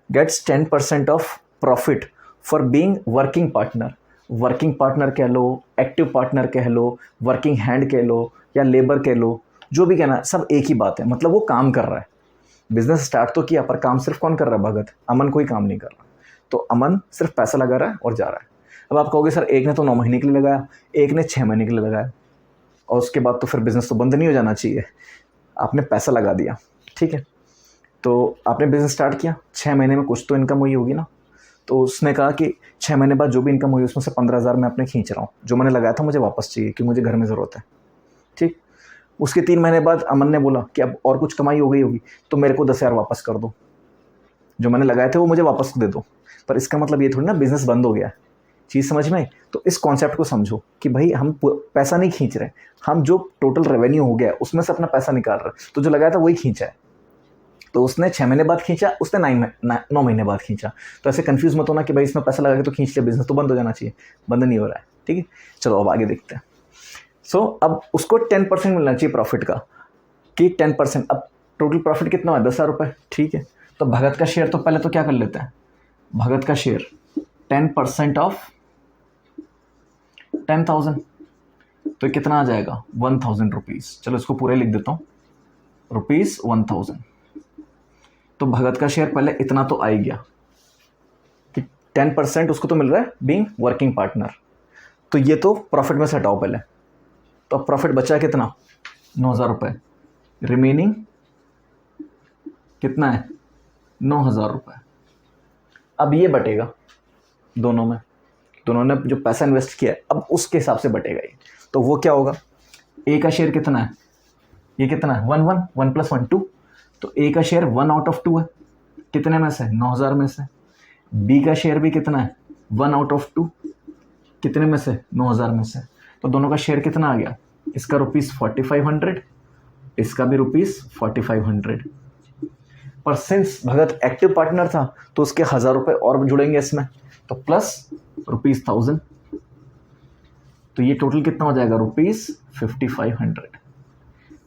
gets 10% of profit for being working partner. Working partner कह लो, एक्टिव पार्टनर कह लो, working hand कह लो या labour कह लो, जो भी कहना, सब एक ही बात है। मतलब वो काम कर रहा है, बिजनेस स्टार्ट तो किया, पर काम सिर्फ कौन कर रहा है? भगत। अमन कोई काम नहीं कर रहा। तो अमन सिर्फ पैसा लगा रहा है और जा रहा है। अब आप कहोगे सर एक ने तो 9 महीने के लिए लगाया, एक ने 6 महीने के लिए लगाया, और उसके बाद तो फिर बिजनेस तो बंद नहीं हो जाना चाहिए। आपने पैसा लगा दिया, ठीक है, तो आपने बिजनेस स्टार्ट किया, 6 महीने में कुछ तो इनकम हुई होगी ना। तो उसने कहा कि 6 महीने बाद जो भी इनकम हुई उसमें से 15,000 मैं अपने खींच रहा हूँ, जो मैंने लगाया था मुझे वापस चाहिए कि मुझे घर में ज़रूरत है। ठीक, उसके 3 महीने बाद अमन ने बोला कि अब और कुछ कमाई हो गई होगी तो मेरे को 10,000 वापस कर दो, जो मैंने लगाए थे वो मुझे वापस दे दो। पर इसका मतलब ये थोड़ी ना बिजनेस बंद हो गया। चीज़ समझ में आई? तो इस कॉन्सेप्ट को समझो कि भाई हम पैसा नहीं खींच रहे, हम जो टोटल रेवेन्यू हो गया उसमें से अपना पैसा निकाल रहे। तो जो लगाया था वही खींचा है। तो उसने 6 महीने बाद खींचा, उसने 9 महीने बाद खींचा। तो ऐसे कंफ्यूज मत होना कि भाई इसमें पैसा लगा के तो खींच लिया, बिजनेस तो बंद हो जाना चाहिए। बंद नहीं हो रहा है। ठीक है, चलो अब आगे देखते हैं। सो अब उसको 10% मिलना चाहिए प्रॉफिट का, कि 10%। अब टोटल प्रॉफिट कितना है? 10,000 रुपये। ठीक है, तो भगत का शेयर तो पहले तो क्या कर लेते हैं? भगत का शेयर 10% ऑफ 10,000, तो कितना आ जाएगा? 1,000 रुपीज़। चलो इसको पूरे लिख देता हूँ, ₹1,000। तो भगत का शेयर पहले इतना तो आ ही गया कि 10% उसको तो मिल रहा है बीइंग वर्किंग पार्टनर। तो ये तो प्रॉफिट में से हटाओ पहले। तो अब प्रॉफिट बचा कितना? 9,000 रुपये। रिमेनिंग कितना है? 9,000 रुपये। अब ये बटेगा दोनों में, दोनों ने जो पैसा इन्वेस्ट किया है अब उसके हिसाब से बटेगा ये। तो वो क्या होगा? ए का शेयर कितना है? ये कितना है? 1 + 1 2। तो ए का शेयर 1 आउट ऑफ 2 है। कितने में से? 9,000 में से। बी का शेयर भी कितना है? 1 आउट ऑफ 2। कितने में से? 9,000 में से। तो दोनों का शेयर कितना आ गया? इसका ₹4,500, इसका भी ₹4,500। पर सिंस भगत एक्टिव पार्टनर था तो उसके 1,000 रुपये और जुड़ेंगे इसमें, तो प्लस ₹1,000। तो ये टोटल कितना हो जाएगा? ₹5,500।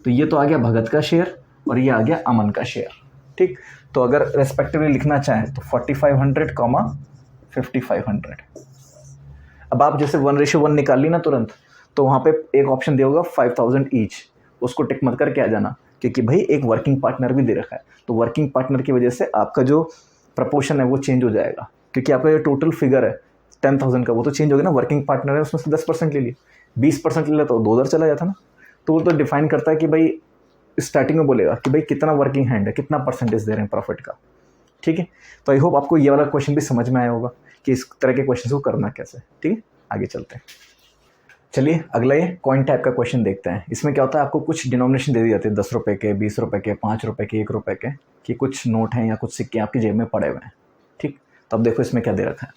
तो ये तो आ गया भगत का शेयर और ये आ गया अमन का शेयर। ठीक, तो अगर रेस्पेक्टिवली लिखना चाहें तो 4,500, 5,500। अब आप जैसे 1:1 निकाल ली ना तुरंत, तो वहाँ पे एक ऑप्शन दिया होगा 5,000 ईच, उसको टिक मत करके आ जाना, क्योंकि भाई एक वर्किंग पार्टनर भी दे रखा है। तो वर्किंग पार्टनर की वजह से आपका जो प्रपोर्शन है वो चेंज हो जाएगा, क्योंकि आपका जो टोटल फिगर है 10,000 का वो तो चेंज हो गया ना। वर्किंग पार्टनर है उसमें से 10% ले लिए, 20% ले लिया तो 2,000 चला जाता ना। तो वो तो डिफाइन करता है कि भाई स्टार्टिंग में बोलेगा कि भाई कितना वर्किंग हैंड है, कितना परसेंटेज दे रहे हैं प्रॉफिट का। ठीक है, तो आई होप आपको ये वाला क्वेश्चन भी समझ में आया होगा कि इस तरह के क्वेश्चन को करना कैसे। ठीक है, आगे चलते हैं। चलिए अगला ये कॉइन टाइप का क्वेश्चन देखते हैं। इसमें क्या होता है, आपको कुछ डिनोमिनेशन दे दी जाती है, 10 रुपये के, 20 रुपये के, 5 रुपये के, 1 रुपये के, कि कुछ नोट हैं या कुछ सिक्के आपकी जेब में पड़े हुए हैं। ठीक, तो अब देखो इसमें क्या दे रखा है।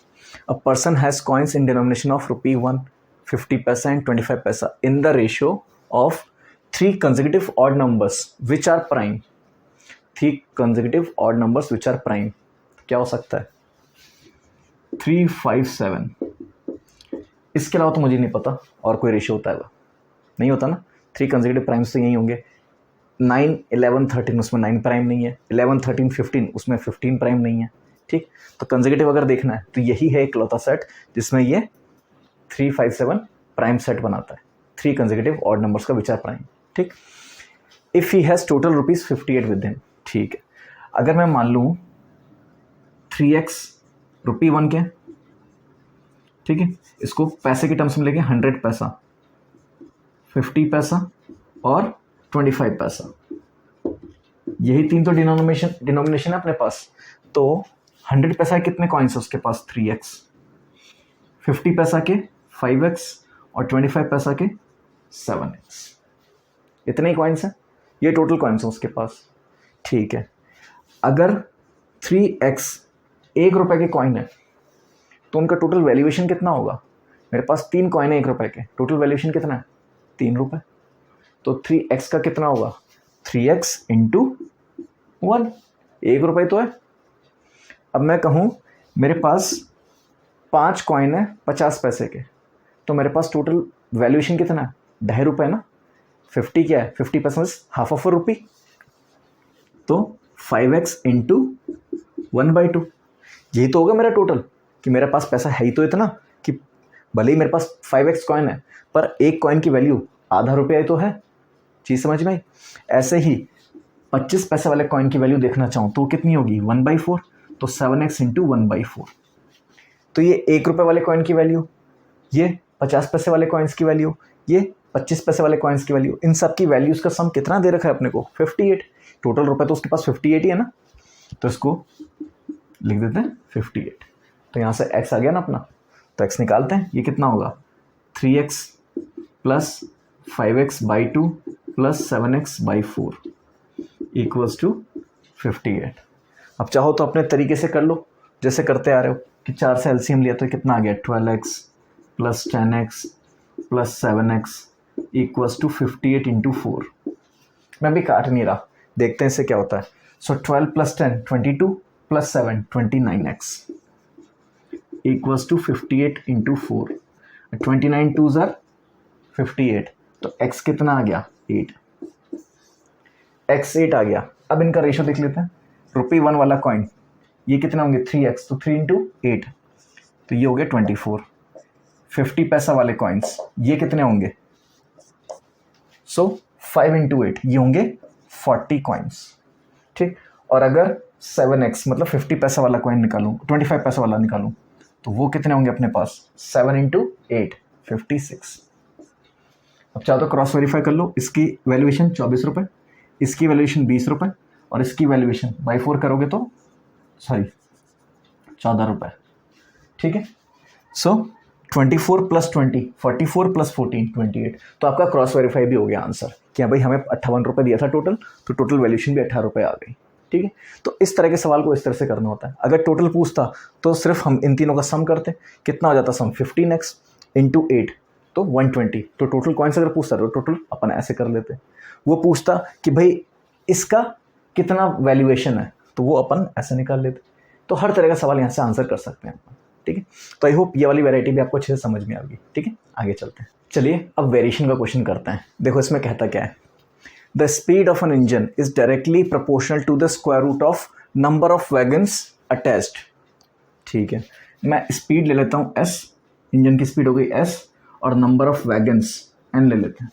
A person has coins in denomination of ₹1, 50 पैसा एंड 25 पैसा इन the ratio of 3 consecutive odd numbers which are prime। 3 consecutive odd numbers which are prime। क्या हो सकता है? 3, 5, 7। इसके अलावा तो मुझे नहीं पता और कोई रेशियो होता है वो नहीं होता ना। 3 consecutive प्राइम्स तो यही होंगे। 9, 11, 13 उसमें 9 प्राइम नहीं है। 11, 13, 15 उसमें 15 प्राइम नहीं है। ठीक, तो कंसेक्यूटिव अगर देखना है तो यही है इकलौता सेट जिसमें ये 3, 5, 7 प्राइम सेट बनाता है। 3 consecutive odd numbers का विच आर प्राइम। ठीक, if he has total ₹58 with him. ठीक है, अगर मैं मान लूँ 3x ₹1 के, ठीक है, इसको पैसे के टर्म्स में लेके 100 पैसा, 50 पैसा और 25 पैसा, यही 3 तो डिनोमिनेशन है अपने पास। तो 100 पैसा के कितने कॉइन्स है उसके पास? 3x, 50 पैसा के 5x और 25 पैसा के 7x। इतने ही कॉइन्स हैं, ये टोटल कॉइन्स हैं उसके पास। ठीक है, अगर 3x 1 रुपये के कॉइन है तो उनका टोटल वैल्यूएशन कितना होगा? मेरे पास 3 कॉइन है 1 रुपये के, टोटल वैल्यूएशन कितना है? 3 रुपये। तो 3x का कितना होगा? 3x × 1, 1 रुपये तो है। अब मैं कहूँ मेरे पास 5 कॉइन है 50 पैसे के, तो मेरे पास टोटल वैल्यूएशन कितना है, ₹2.5 ना। 50 क्या है, 50% हाफ ऑफ अ रुपी, तो 5x इंटू 1/2, यही तो होगा मेरा टोटल, कि मेरे पास पैसा है ही तो इतना कि भले ही मेरे पास 5x कॉइन है पर एक कॉइन की वैल्यू आधा रुपया ही तो है। चीज़ समझ में आई। ऐसे ही 25 पैसे वाले कॉइन की वैल्यू देखना चाहूँ तो कितनी होगी, 1/4, तो 7x इंटू 1/4। तो ये 1 रुपये वाले कॉइन की वैल्यू, ये 50 पैसे वाले कॉइन्स की वैल्यू, ये 25 पैसे वाले कॉइन्स की वैल्यू, इन सब की वैल्यूज़ का सम कितना दे रखा है अपने को, 58। टोटल रुपये तो उसके पास 58 ही है ना, तो इसको लिख देते हैं 58। तो यहाँ से x आ गया ना अपना, तो x निकालते हैं। ये कितना होगा, 3x plus 5x/2 plus 7x/4 equals to 58। अब चाहो तो अपने तरीके से कर लो जैसे करते आ रहे हो, कि 4 से एलसीएम लिया तो कितना आ गया, 12x plus 10x plus 7x equals to 58 into 4। मैं भी काट नहीं रहा, देखते हैं इससे क्या होता है। So 12 plus 10 22 plus 7 29x equals to 58 into 4। 29 2s are 58, तो x कितना आ गया, 8, x 8 आ गया। अब इनका रेशो देख लेते हैं। ₹1 वाला कॉइन, ये कितने होंगे, 3x, तो 3 इंटू 8, तो ये हो गया 24। 50 पैसा वाले कॉइन्स, ये कितने होंगे, सो 5 इंटू 8, ये होंगे 40 कॉइन्स, ठीक। और अगर 7x मतलब 50 पैसा वाला कॉइन निकालूं, 25 पैसा वाला निकालूं, तो वो कितने होंगे अपने पास, 7 इंटू 8 56। अब चाहो तो क्रॉस वेरीफाई कर लो। इसकी वैल्यूएशन 24 रुपये, इसकी वैल्यूएशन 20 रुपये, और इसकी वैल्यूएशन बाई 4 करोगे तो 14 रुपये, ठीक है। सो 24 प्लस 20 44 प्लस 14 28। तो आपका क्रॉस वेरीफाई भी हो गया आंसर, कि हाँ भाई हमें 58 रुपये दिया था टोटल, तो टोटल वैल्यूएशन भी 18 रुपये आ गई, ठीक है। तो इस तरह के सवाल को इस तरह से करना होता है। अगर टोटल पूछता तो सिर्फ हम इन तीनों का सम करते, कितना हो जाता सम, 15x इंटू 8 तो 120। तो टोटल कॉइन्स अगर पूछता तो टोटल अपन ऐसे कर लेते। वो पूछता कि भाई इसका कितना वैल्यूएशन है, तो वो अपन ऐसे निकाल लेते। तो हर तरह का सवाल यहाँ से आंसर कर सकते हैं अपन, ठीक है। तो आई होप ये वाली वैरायटी भी आपको अच्छे से समझ में आ गई, ठीक है। आगे चलते हैं, चलिए अब वेरिएशन का क्वेश्चन करते हैं। देखो इसमें कहता क्या है, the speed of an engine is directly proportional to the square root of number of wagons attached, ठीक है। मैं स्पीड ले लेता हूँ s, इंजन की स्पीड हो गई s, और नंबर ऑफ वैगन्स n ले लेते हैं।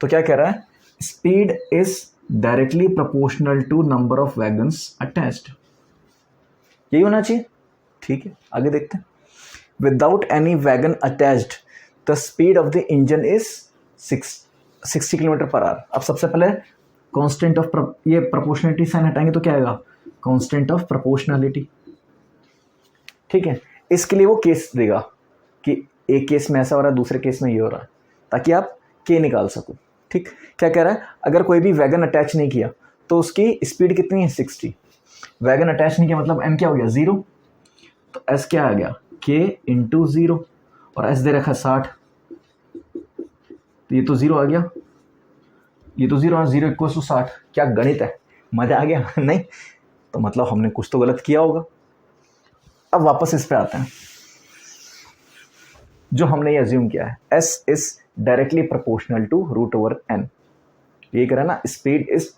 तो क्या कह रहा है, speed is directly proportional to number of wagons attached, यही होना चाहिए, ठीक है। आगे देखते हैं। Without any wagon attached the speed of the engine is 60 km/h। अब सबसे पहले कांस्टेंट ऑफ ये प्रोपोर्शनलिटी साइन हटाएंगे तो क्या आएगा, कांस्टेंट ऑफ प्रोपोर्शनलिटी, ठीक है। इसके लिए वो केस देगा कि एक केस में ऐसा हो रहा है, दूसरे केस में ये हो रहा है, ताकि आप के निकाल सको, ठीक। क्या कह रहा है, अगर कोई भी वैगन अटैच नहीं किया तो उसकी स्पीड कितनी है, 60। वैगन अटैच नहीं किया मतलब m क्या हो गया, 0, तो s क्या आ गया, k इंटू 0, और s दे रखा 60, तो ये तो 0 आ गया, ये तो 0 0 इक्वल टू 60। क्या गणित है, मजा आ गया नहीं, तो मतलब हमने कुछ तो गलत किया होगा। अब वापस इस पे आते हैं, जो हमने ये अज्यूम किया है, s is directly proportional to √/n। ये कह रहा है ना, speed is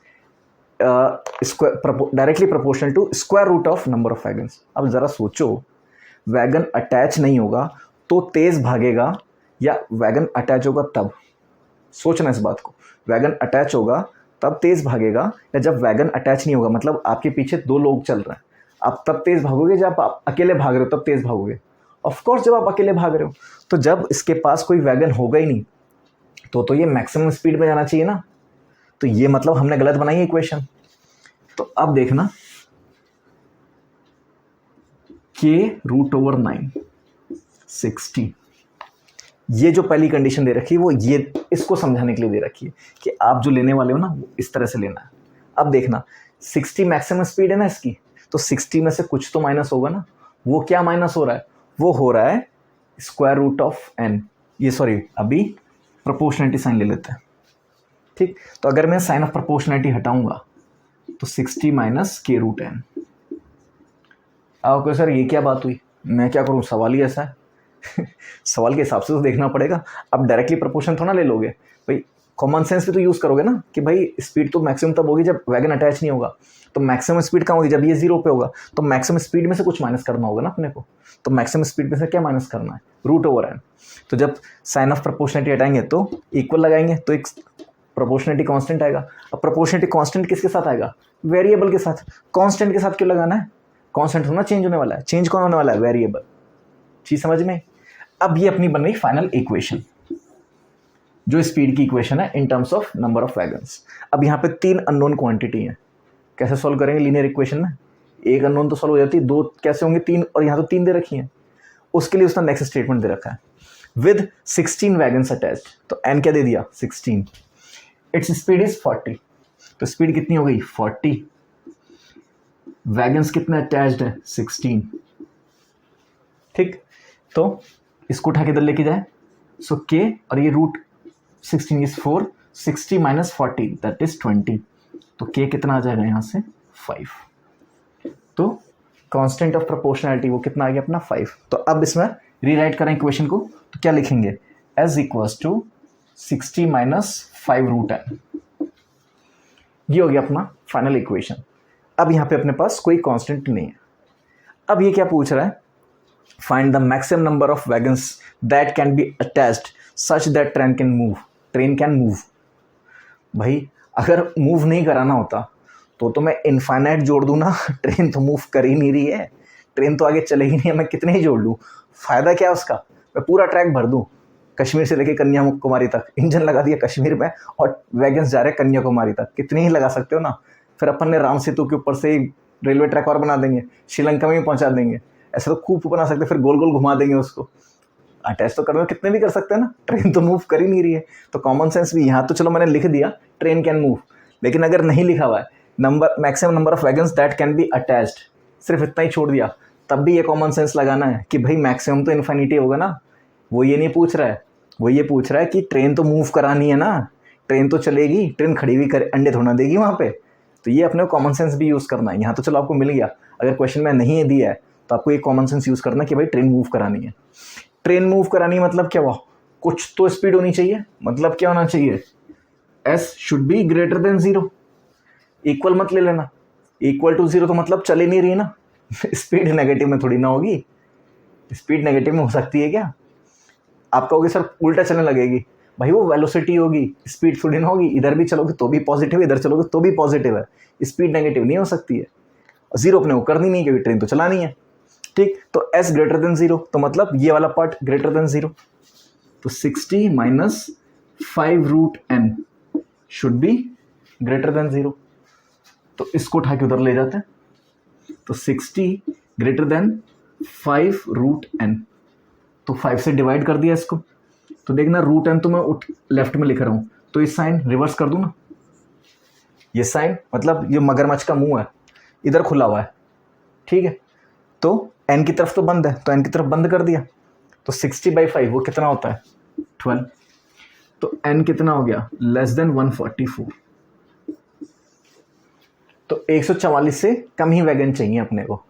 directly proportional to square root of number of wagons. अब ज़रा सोचो, वैगन अटैच नहीं होगा तो तेज़ भागेगा या वैगन अटैच होगा तब, सोचना इस बात को। वैगन अटैच होगा तब तेज़ भागेगा, या जब वैगन अटैच नहीं होगा, मतलब आपके पीछे 2 लोग चल रहे हैं, आप तब तेज़ भागोगे जब आप अकेले भाग रहे हो, तब तेज़ भागोगे। ऑफकोर्स जब आप अकेले भाग रहे हो, तो जब इसके पास कोई वैगन होगा ही नहीं तो ये मैक्सिमम स्पीड में जाना चाहिए ना, तो ये मतलब हमने गलत बनाई है इक्वेशन। तो अब देखना, k √/9 60, ये जो पहली कंडीशन दे रखी है वो ये इसको समझाने के लिए दे रखी है कि आप जो लेने वाले हो ना वो इस तरह से लेना है। अब देखना 60 मैक्सिमम स्पीड है ना इसकी, तो 60 में से कुछ तो माइनस होगा ना, वो क्या माइनस हो रहा है, वो हो रहा है स्क्वायर रूट ऑफ n। ये सॉरी, अभी प्रोपोर्शनलिटी साइन ले लेते हैं, ठीक। तो अगर मैं साइन ऑफ प्रोपोर्शनलिटी हटाऊंगा तो 60 माइनस k √n। आपको सर ये क्या बात हुई, मैं क्या करूँ, सवाल ही ऐसा है। सवाल के हिसाब से तो देखना पड़ेगा। अब डायरेक्टली प्रोपोर्शन थोड़ा ले लोगे भाई, कॉमन सेंस भी तो यूज़ करोगे ना कि भाई स्पीड तो मैक्सिमम तब होगी जब वैगन अटैच नहीं होगा। तो मैक्सिमम स्पीड कहाँ होगी, जब ये 0 पे होगा। तो मैक्सिमम स्पीड में से कुछ माइनस करना होगा ना अपने को। तो मैक्सिमम स्पीड में से क्या माइनस करना है, √n। तो जब साइन ऑफ प्रोपोर्शनलिटी हटाएंगे तो इक्वल लगाएंगे तो एक प्रोपोर्शनलिटी कांस्टेंट आएगा। अब प्रोपोर्शनलिटी कांस्टेंट किसके साथ आएगा, वेरिएबल के साथ। कांस्टेंट के साथ क्यों लगाना है, कांस्टेंट होना चेंज होने वाला है, चेंज कौन होने वाला है, वेरिएबल। चीज समझ में। अब ये अपनी बन गई फाइनल इक्वेशन, जो स्पीड की इक्वेशन है in terms of number of wagons. अब यहाँ पे 3 अननोन क्वांटिटी है, कैसे सॉल्व करेंगे लीनियर इक्वेशन में। एक अननोन तो सॉल्व हो जाती है, 2 कैसे होंगे, 3, और यहाँ तो 3 दे रखी है। उसके लिए उसने नेक्स्ट स्टेटमेंट दे रखा है, विद 16 वैगन्स अटैच्ड। तो एन क्या दे दिया, 16। Its speed is 40। तो स्पीड कितनी हो गई, 40। वैगन्स कितने अटैच्ड है, 16। ठीक, तो इसको उठा के इधर लेके जाए, सो के और ये √16 इज 4, 60 - 40 दैट इज 20। तो के कितना आ जाएगा यहाँ से, 5। तो कांस्टेंट ऑफ प्रोपोर्शनैलिटी वो कितना आ गया अपना, 5। तो अब इसमें रीराइट करें इक्वेशन को, तो क्या लिखेंगे, एज इक्वल्स टू 60 - 5√n। ये हो गया अपना फाइनल इक्वेशन। अब यहाँ पे अपने पास कोई कांस्टेंट नहीं है। अब ये क्या पूछ रहा है, find the maximum number of wagons that can be attached such that train can move. Train can move, भाई अगर मूव नहीं कराना होता तो मैं इनफाइनाइट जोड़ दूँ ना। ट्रेन तो मूव कर ही नहीं रही है, ट्रेन तो आगे चले ही नहीं है, मैं कितने ही जोड़ लूँ, फ़ायदा क्या है उसका। मैं पूरा ट्रैक भर दूँ, कश्मीर से लेके कन्याकुमारी तक, इंजन लगा दिया कश्मीर में और वैगन्स जा रहे हैं कन्याकुमारी तक, कितने ही लगा सकते हो ना। फिर अपन ने राम सेतु के ऊपर से रेलवे ट्रैक और बना देंगे, श्रीलंका में भी पहुँचा देंगे, ऐसे तो खूब बना सकते, फिर गोल गोल घुमा देंगे उसको। अटैच तो करने कितने भी कर सकते हैं ना, ट्रेन तो मूव कर ही नहीं रही है। तो कॉमन सेंस भी, यहाँ तो चलो मैंने लिख दिया ट्रेन कैन मूव, लेकिन अगर नहीं लिखा हुआ है number maximum number of wagons that can be attached, सिर्फ इतना ही छोड़ दिया, तब भी ये कॉमन सेंस लगाना है कि भाई मैक्सिमम तो इन्फिनिटी होगा ना। वो ये नहीं पूछ रहा है, वो ये पूछ रहा है कि ट्रेन तो मूव करानी है ना, ट्रेन तो चलेगी, ट्रेन खड़ी हुई कर अंडे थोड़ा देगी वहाँ पे। तो ये अपने को कॉमन सेंस भी यूज़ करना है। यहाँ तो चलो आपको मिल गया, अगर क्वेश्चन में नहीं दिया है तो आपको ये कॉमन सेंस यूज़ करना कि भाई ट्रेन मूव करानी है। ट्रेन मूव करानी मतलब क्या हुआ, कुछ तो स्पीड होनी चाहिए, मतलब क्या होना चाहिए, S should be greater than 0। Equal मत ले लेना, इक्वल टू 0 तो मतलब चल ही नहीं रही ना। स्पीड नेगेटिव में थोड़ी ना होगी, स्पीड नेगेटिव में हो सकती है क्या। आप कहोगे सर उल्टा चलने लगेगी, भाई वो वेलोसिटी होगी, स्पीड थोड़ी ना होगी। इधर भी चलोगे तो भी पॉजिटिव, इधर चलोगे तो भी पॉजिटिव है, स्पीड नेगेटिव नहीं हो सकती है। 0 अपने को करनी नहीं क्योंकि ट्रेन तो चलानी है। ठीक, तो s ग्रेटर देन 0 तो मतलब ये वाला पार्ट ग्रेटर देन 0। तो 60 - 5√n should be greater than 0। तो इसको उठा के उधर ले जाते हैं, तो 60 ग्रेटर देन 5√n। तो 5 से डिवाइड कर दिया इसको, तो देखना √n तो मैं लेफ्ट में लिख रहा हूँ, तो इस साइन रिवर्स कर दूँ ना। ये साइन मतलब ये मगरमच्छ का मुंह है, इधर खुला हुआ है, ठीक है। तो n की तरफ तो बंद है, तो n की तरफ बंद कर दिया। तो 60/5 वो कितना होता है, 12। तो n कितना हो गया, लेस देन 144। तो 144 से कम ही वैगन चाहिए अपने को।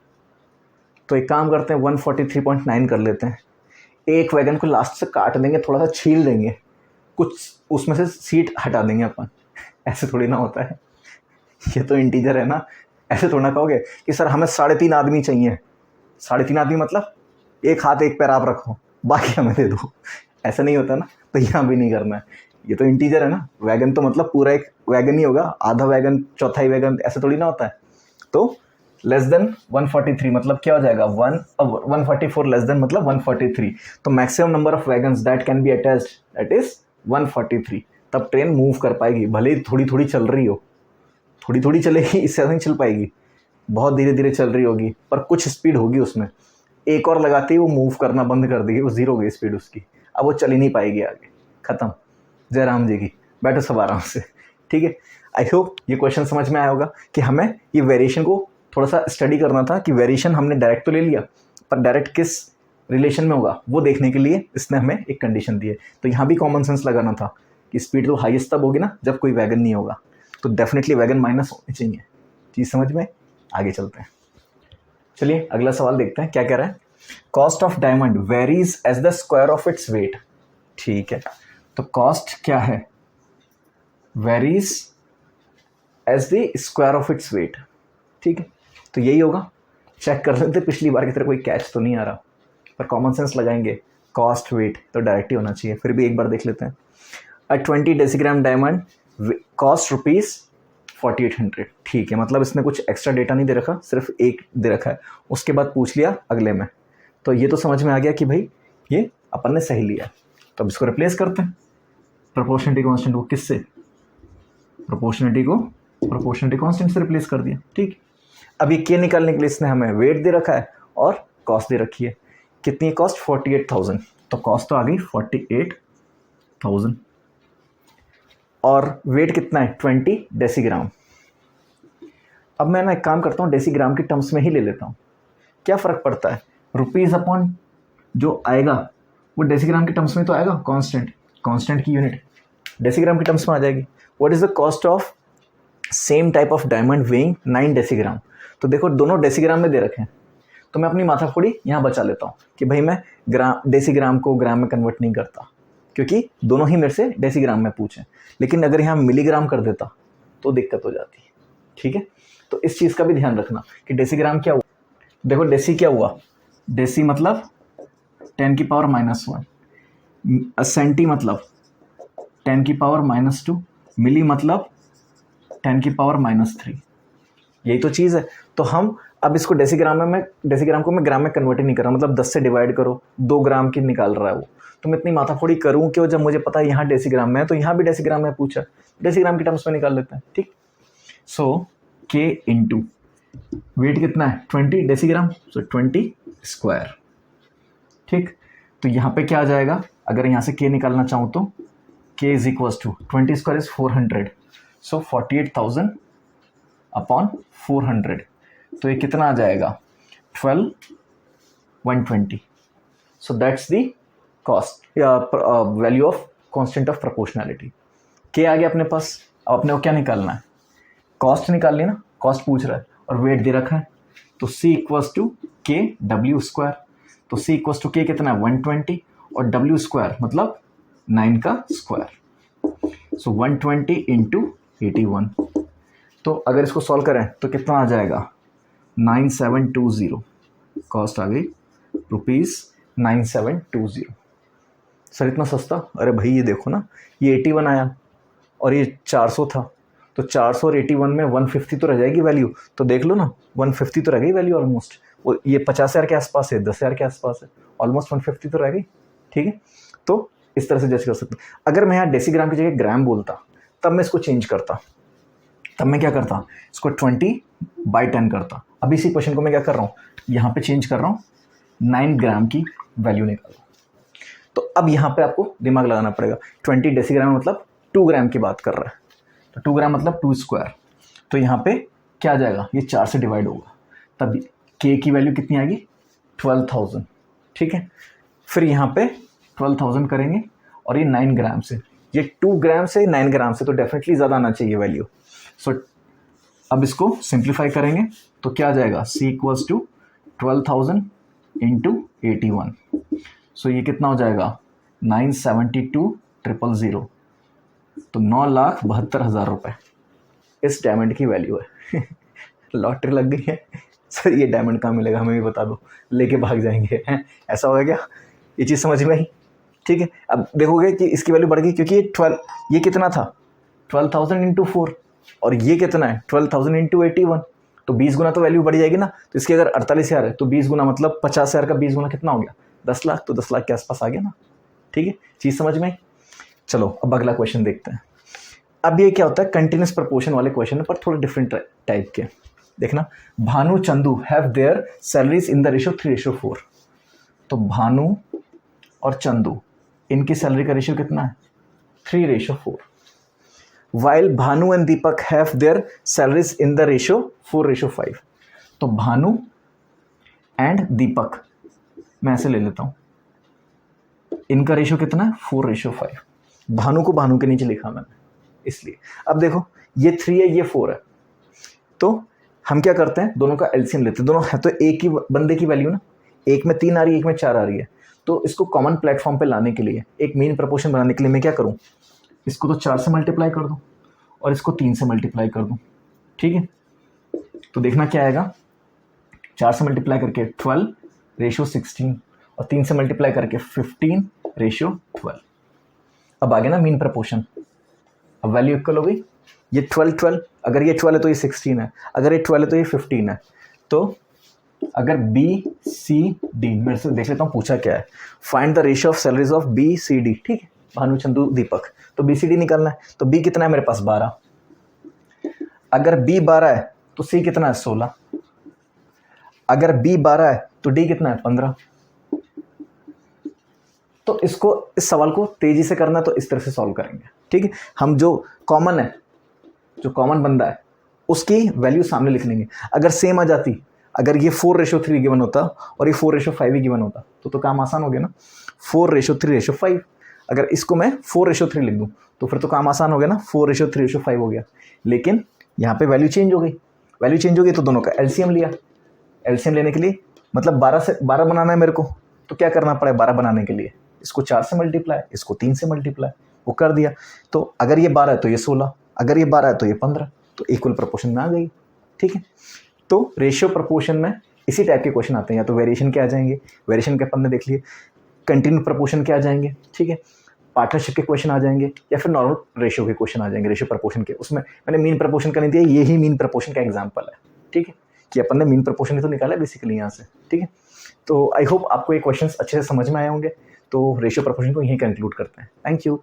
तो एक काम करते हैं 143.9 कर लेते हैं। एक वैगन को लास्ट से काट देंगे, थोड़ा सा छील देंगे, कुछ उसमें से सीट हटा देंगे अपन। ऐसे थोड़ी ना होता है, ये तो इंटीजर है ना। ऐसे थोड़ा ना कहोगे कि सर हमें 3.5 आदमी चाहिए। 3.5 आदमी मतलब एक हाथ एक पैर आप रखो, बाकी हमें दे दो, ऐसा नहीं होता ना। तो यहाँ भी नहीं करना है, ये तो इंटीजर है ना। वैगन तो मतलब पूरा एक वैगन ही होगा, आधा वैगन, चौथाई वैगन, ऐसे थोड़ी ना होता है। तो लेस देन 143 मतलब क्या हो जाएगा, 144 लेस देन मतलब 143। तो maximum number of wagons that can be attached that is 143। तब ट्रेन मूव कर पाएगी, भले ही थोड़ी थोड़ी चल रही हो, थोड़ी थोड़ी चलेगी, इससे नहीं चल पाएगी, बहुत धीरे धीरे चल रही होगी, पर कुछ स्पीड होगी उसमें। एक और लगाते ही वो मूव करना बंद कर देगी, वो 0 हो गई स्पीड उसकी, अब वो चल ही नहीं पाएगी आगे, खत्म। जय राम जी की, बैठो सब आराम से, ठीक है। आई होप ये क्वेश्चन समझ में आया होगा कि हमें ये वेरिएशन को थोड़ा सा स्टडी करना था कि वेरिएशन हमने डायरेक्ट तो ले लिया, पर डायरेक्ट किस रिलेशन में होगा वो देखने के लिए इसने हमें एक कंडीशन दी है। तो यहाँ भी कॉमन सेंस लगाना था कि स्पीड तो हाईएस्ट तब होगी ना जब कोई वैगन नहीं होगा, तो डेफिनेटली वैगन माइनस होनी चाहिए। चीज़ समझ में, आगे चलते हैं। चलिए अगला सवाल देखते हैं क्या कह रहा है। Cost of diamond varies as the square of its weight. ठीक है, तो कॉस्ट क्या है, varies as the square of its weight. ठीक है, तो यही होगा। चेक कर लेते पिछली बार की तरह कोई कैच तो नहीं आ रहा, पर कॉमन सेंस लगाएंगे, कॉस्ट वेट तो डायरेक्ट ही होना चाहिए। फिर भी एक बार देख लेते हैं। अ 20 डेसीग्राम डायमंड कॉस्ट ₹4800। ठीक है, मतलब इसने कुछ एक्स्ट्रा डेटा नहीं दे रखा, सिर्फ एक दे रखा है, उसके बाद पूछ लिया अगले में। तो ये तो समझ में आ गया कि भाई ये अपन ने सही लिया। तो अब इसको रिप्लेस करते हैं प्रोपोर्शनलिटी कांस्टेंट को, किससे, प्रोपोर्शनलिटी कांस्टेंट से रिप्लेस कर दिया। ठीक, अब ये के निकालने के लिए इसने हमें वेट दे रखा है और कॉस्ट दे रखी है। कितनी है कॉस्ट, 48,000, तो कॉस्ट तो आ गई 48,000 और वेट कितना है 20 डेसीग्राम। अब मैं ना एक काम करता हूँ, डेसीग्राम की टर्म्स में ही ले लेता हूँ, क्या फ़र्क पड़ता है, रुपीज़ अपॉन जो आएगा वो डेसीग्राम के टर्म्स में तो आएगा, कांस्टेंट की यूनिट डेसीग्राम की टर्म्स में आ जाएगी। What is the cost of same type of diamond weighing 9 decigram. तो देखो दोनों डेसीग्राम में दे रखे हैं, तो मैं अपनी माथाफोड़ी यहाँ बचा लेता हूँ कि भाई मैं डेसीग्राम को ग्राम में कन्वर्ट नहीं करता, क्योंकि दोनों ही मेरे से डेसीग्राम में पूछें। लेकिन अगर यहाँ मिलीग्राम कर देता तो दिक्कत हो जाती है। ठीक है, तो इस चीज़ का भी ध्यान रखना कि डेसीग्राम क्या हुआ। देखो डेसी क्या हुआ, डेसी मतलब 10⁻⁻1, सेंटी मतलब 10⁻⁻2, मिली मतलब 10⁻⁻3। यही तो चीज़ है। तो हम अब इसको डेसीग्राम को मैं ग्राम में कन्वर्ट ही नहीं कर रहा, मतलब 10 से डिवाइड करो, 2 ग्राम की निकाल रहा है वो। तो मैं इतनी माथाफोड़ी करूँ कि जब मुझे पता है यहाँ डेसीग्राम में है तो यहाँ भी डेसीग्राम में पूछा, डेसीग्राम की टर्म्स में निकाल लेते हैं। ठीक, सो के इंटू वेट कितना है 20 डेसीग्राम, सो 20 स्क्वायर। ठीक, तो यहाँ पे क्या आ जाएगा, अगर यहाँ से के निकालना चाहूँ तो k is equals to 20 square is 400, so 48,000 upon 400। तो ये कितना आ जाएगा 12,120। So that's the cost value of constant of proportionality. K आ गया अपने पास। अब अपने को क्या निकालना है, कॉस्ट निकालनी ना, कॉस्ट पूछ रहा है और वेट दे रखा है, तो C इक्वल्स टू के डब्ल्यू स्क्वायर। तो C इक्वल्स टू के कितना है 120 और W स्क्वायर मतलब 9 का स्क्वायर, सो 120 इंटू 81। तो अगर इसको सॉल्व करें तो कितना आ जाएगा 9720। कॉस्ट आ गई ₹9720। सर इतना सस्ता, अरे भाई ये देखो ना, ये 81 आया और ये 400 था, तो 400 और 81 में 150 तो रह जाएगी वैल्यू। तो देख लो ना 150 तो रह गई वैल्यू ऑलमोस्ट। वो ये 50,000 के आसपास है, 10,000 के आसपास है, ऑलमोस्ट 150 तो रह गई। ठीक है, तो इस तरह से जज कर सकते हैं। अगर मैं यहाँ डेसीग्राम की जगह ग्राम बोलता तब मैं इसको चेंज करता, तब मैं क्या करता, इसको 20/10 करता। अब इसी क्वेश्चन को मैं क्या कर रहा हूँ, यहाँ पे चेंज कर रहा हूँ, 9 ग्राम की वैल्यू निकालो। तो अब यहाँ पे आपको दिमाग लगाना पड़ेगा। 20 डेसीग्राम मतलब 2 ग्राम की बात कर रहा है, तो 2 ग्राम मतलब 2 स्क्वायर। तो यहाँ पे क्या आ जाएगा, ये 4 से डिवाइड होगा, तब के की वैल्यू कितनी आएगी 12,000। ठीक है, फिर यहाँ पे 12,000 करेंगे और ये 9 ग्राम से, ये 2 ग्राम से 9 ग्राम से, तो डेफिनेटली ज़्यादा आना चाहिए वैल्यू। सो अब इसको सिंप्लीफाई करेंगे तो क्या आ जाएगा, C इक्वल्स टू 12,000 इंटू 81। सो ये कितना हो जाएगा 972,000, तो 9,72,000 रुपये इस डायमंड की वैल्यू है। लॉटरी लग गई है सर, ये डायमंड कहाँ मिलेगा हमें भी बता दो, लेके भाग जाएंगे हैं, ऐसा होगा क्या, ये चीज़ समझ में आई। ठीक है, अब देखोगे कि इसकी वैल्यू बढ़ गई, क्योंकि ये कितना था 12,000 इंटू 4 और ये कितना है 12,000 इंटू 81, तो 20 गुना तो वैल्यू बढ़ जाएगी ना। तो इसकी अगर 48,000 है तो 20 गुना मतलब 50,000 का 20 गुना कितना हो गया 10 लाख, तो 10 लाख के आसपास आ गया ना। ठीक है, चीज़ समझ में आई। चलो अब अगला क्वेश्चन देखते हैं। अब ये क्या होता है, कंटिन्यूस प्रपोर्शन वाले क्वेश्चन है, पर थोड़े डिफरेंट टाइप के। देखना, Bhanu Chandu have their salaries in the ratio 3:4। तो भानु और चंदू इनकी सैलरी का रेशियो कितना है 3:4। While Bhanu and Deepak have their salaries in the ratio 4:5। तो भानु एंड दीपक, मैं ऐसे ले लेता हूं, इनका रेशियो कितना है 4:5। भानु को भानु के नीचे लिखा मैंने इसलिए। अब देखो ये 3 है ये 4 है, तो हम क्या करते हैं दोनों का एलसीएम लेते हैं। दोनों है तो एक ही बंदे की वैल्यू ना, एक में 3 आ रही है, एक में 4 आ रही है, तो इसको कॉमन प्लेटफॉर्म पे लाने के लिए, एक मीन प्रपोर्शन बनाने के लिए मैं क्या करूँ, इसको तो 4 से मल्टीप्लाई कर दूँ और इसको 3 से मल्टीप्लाई कर दूँ, ठीक है। तो देखना क्या आएगा, 4 से मल्टीप्लाई करके 12:16 और 3 से मल्टीप्लाई करके 15:12। अब आ गया ना मीन प्रपोर्शन। अब वैल्यू इक्वल हो गई, ये 12, अगर ये 12 है तो ये 16 है, अगर ये 12 है तो ये 15 है। तो अगर बी सी डी, मेरे से देख लेता हूँ पूछा क्या है, find the ratio of salaries of B C D, ठीक है, भानु चंदू दीपक। तो बी सी डी निकालना है, तो बी कितना है मेरे पास 12, अगर बी 12 है तो सी कितना है 16, अगर बी 12 है तो डी कितना है 15। तो इसको, इस सवाल को तेजी से करना तो इस तरह से सॉल्व करेंगे, ठीक है। हम जो कॉमन है, जो कॉमन बंदा है उसकी वैल्यू सामने लिख लेंगे। अगर सेम आ जाती, अगर ये 4:3 गिवन होता और ये 4:5 ही गिवन होता तो काम आसान हो गया ना, 4:3:5। अगर इसको मैं 4:3 लिख दूं तो फिर तो काम आसान हो गया ना, 4:3:5 हो गया। लेकिन यहाँ पे वैल्यू चेंज हो गई, वैल्यू चेंज हो गई तो दोनों का एलसीएम लिया। एलसीएम लेने के लिए मतलब 12 से 12 बनाना है मेरे को, तो क्या करना पड़े 12 बनाने के लिए, इसको 4 से मल्टीप्लाई, इसको 3 से मल्टीप्लाई, वो कर दिया। तो अगर ये 12 है तो ये 16, अगर ये 12 है तो ये 15, तो इक्वल प्रोपोर्शन में आ गई, ठीक है। तो रेशियो प्रोपोर्शन में इसी टाइप के क्वेश्चन आते हैं, या तो वेरिएशन के आ जाएंगे, वेरिएशन के अपन ने देख लिए, कंटिन्यू प्रोपोर्शन के आ जाएंगे, ठीक है, पार्टनरशिप के क्वेश्चन आ जाएंगे, या फिर नॉर्मल रेशियो के क्वेश्चन आ जाएंगे, रेशियो प्रोपोर्शन के। उसमें मैंने मीन प्रोपोर्शन का नहीं दिया, ये ही मीन प्रोपोर्शन का एग्जाम्पल है, ठीक है, कि अपन ने मीन प्रोपोर्शन ही तो निकाला है बेसिकली यहाँ से, ठीक है। तो आई होप आपको ये क्वेश्चन अच्छे से समझ में आए होंगे। तो रेशियो प्रोपोर्शन को यहीं कंक्लूड करते हैं। Thank you.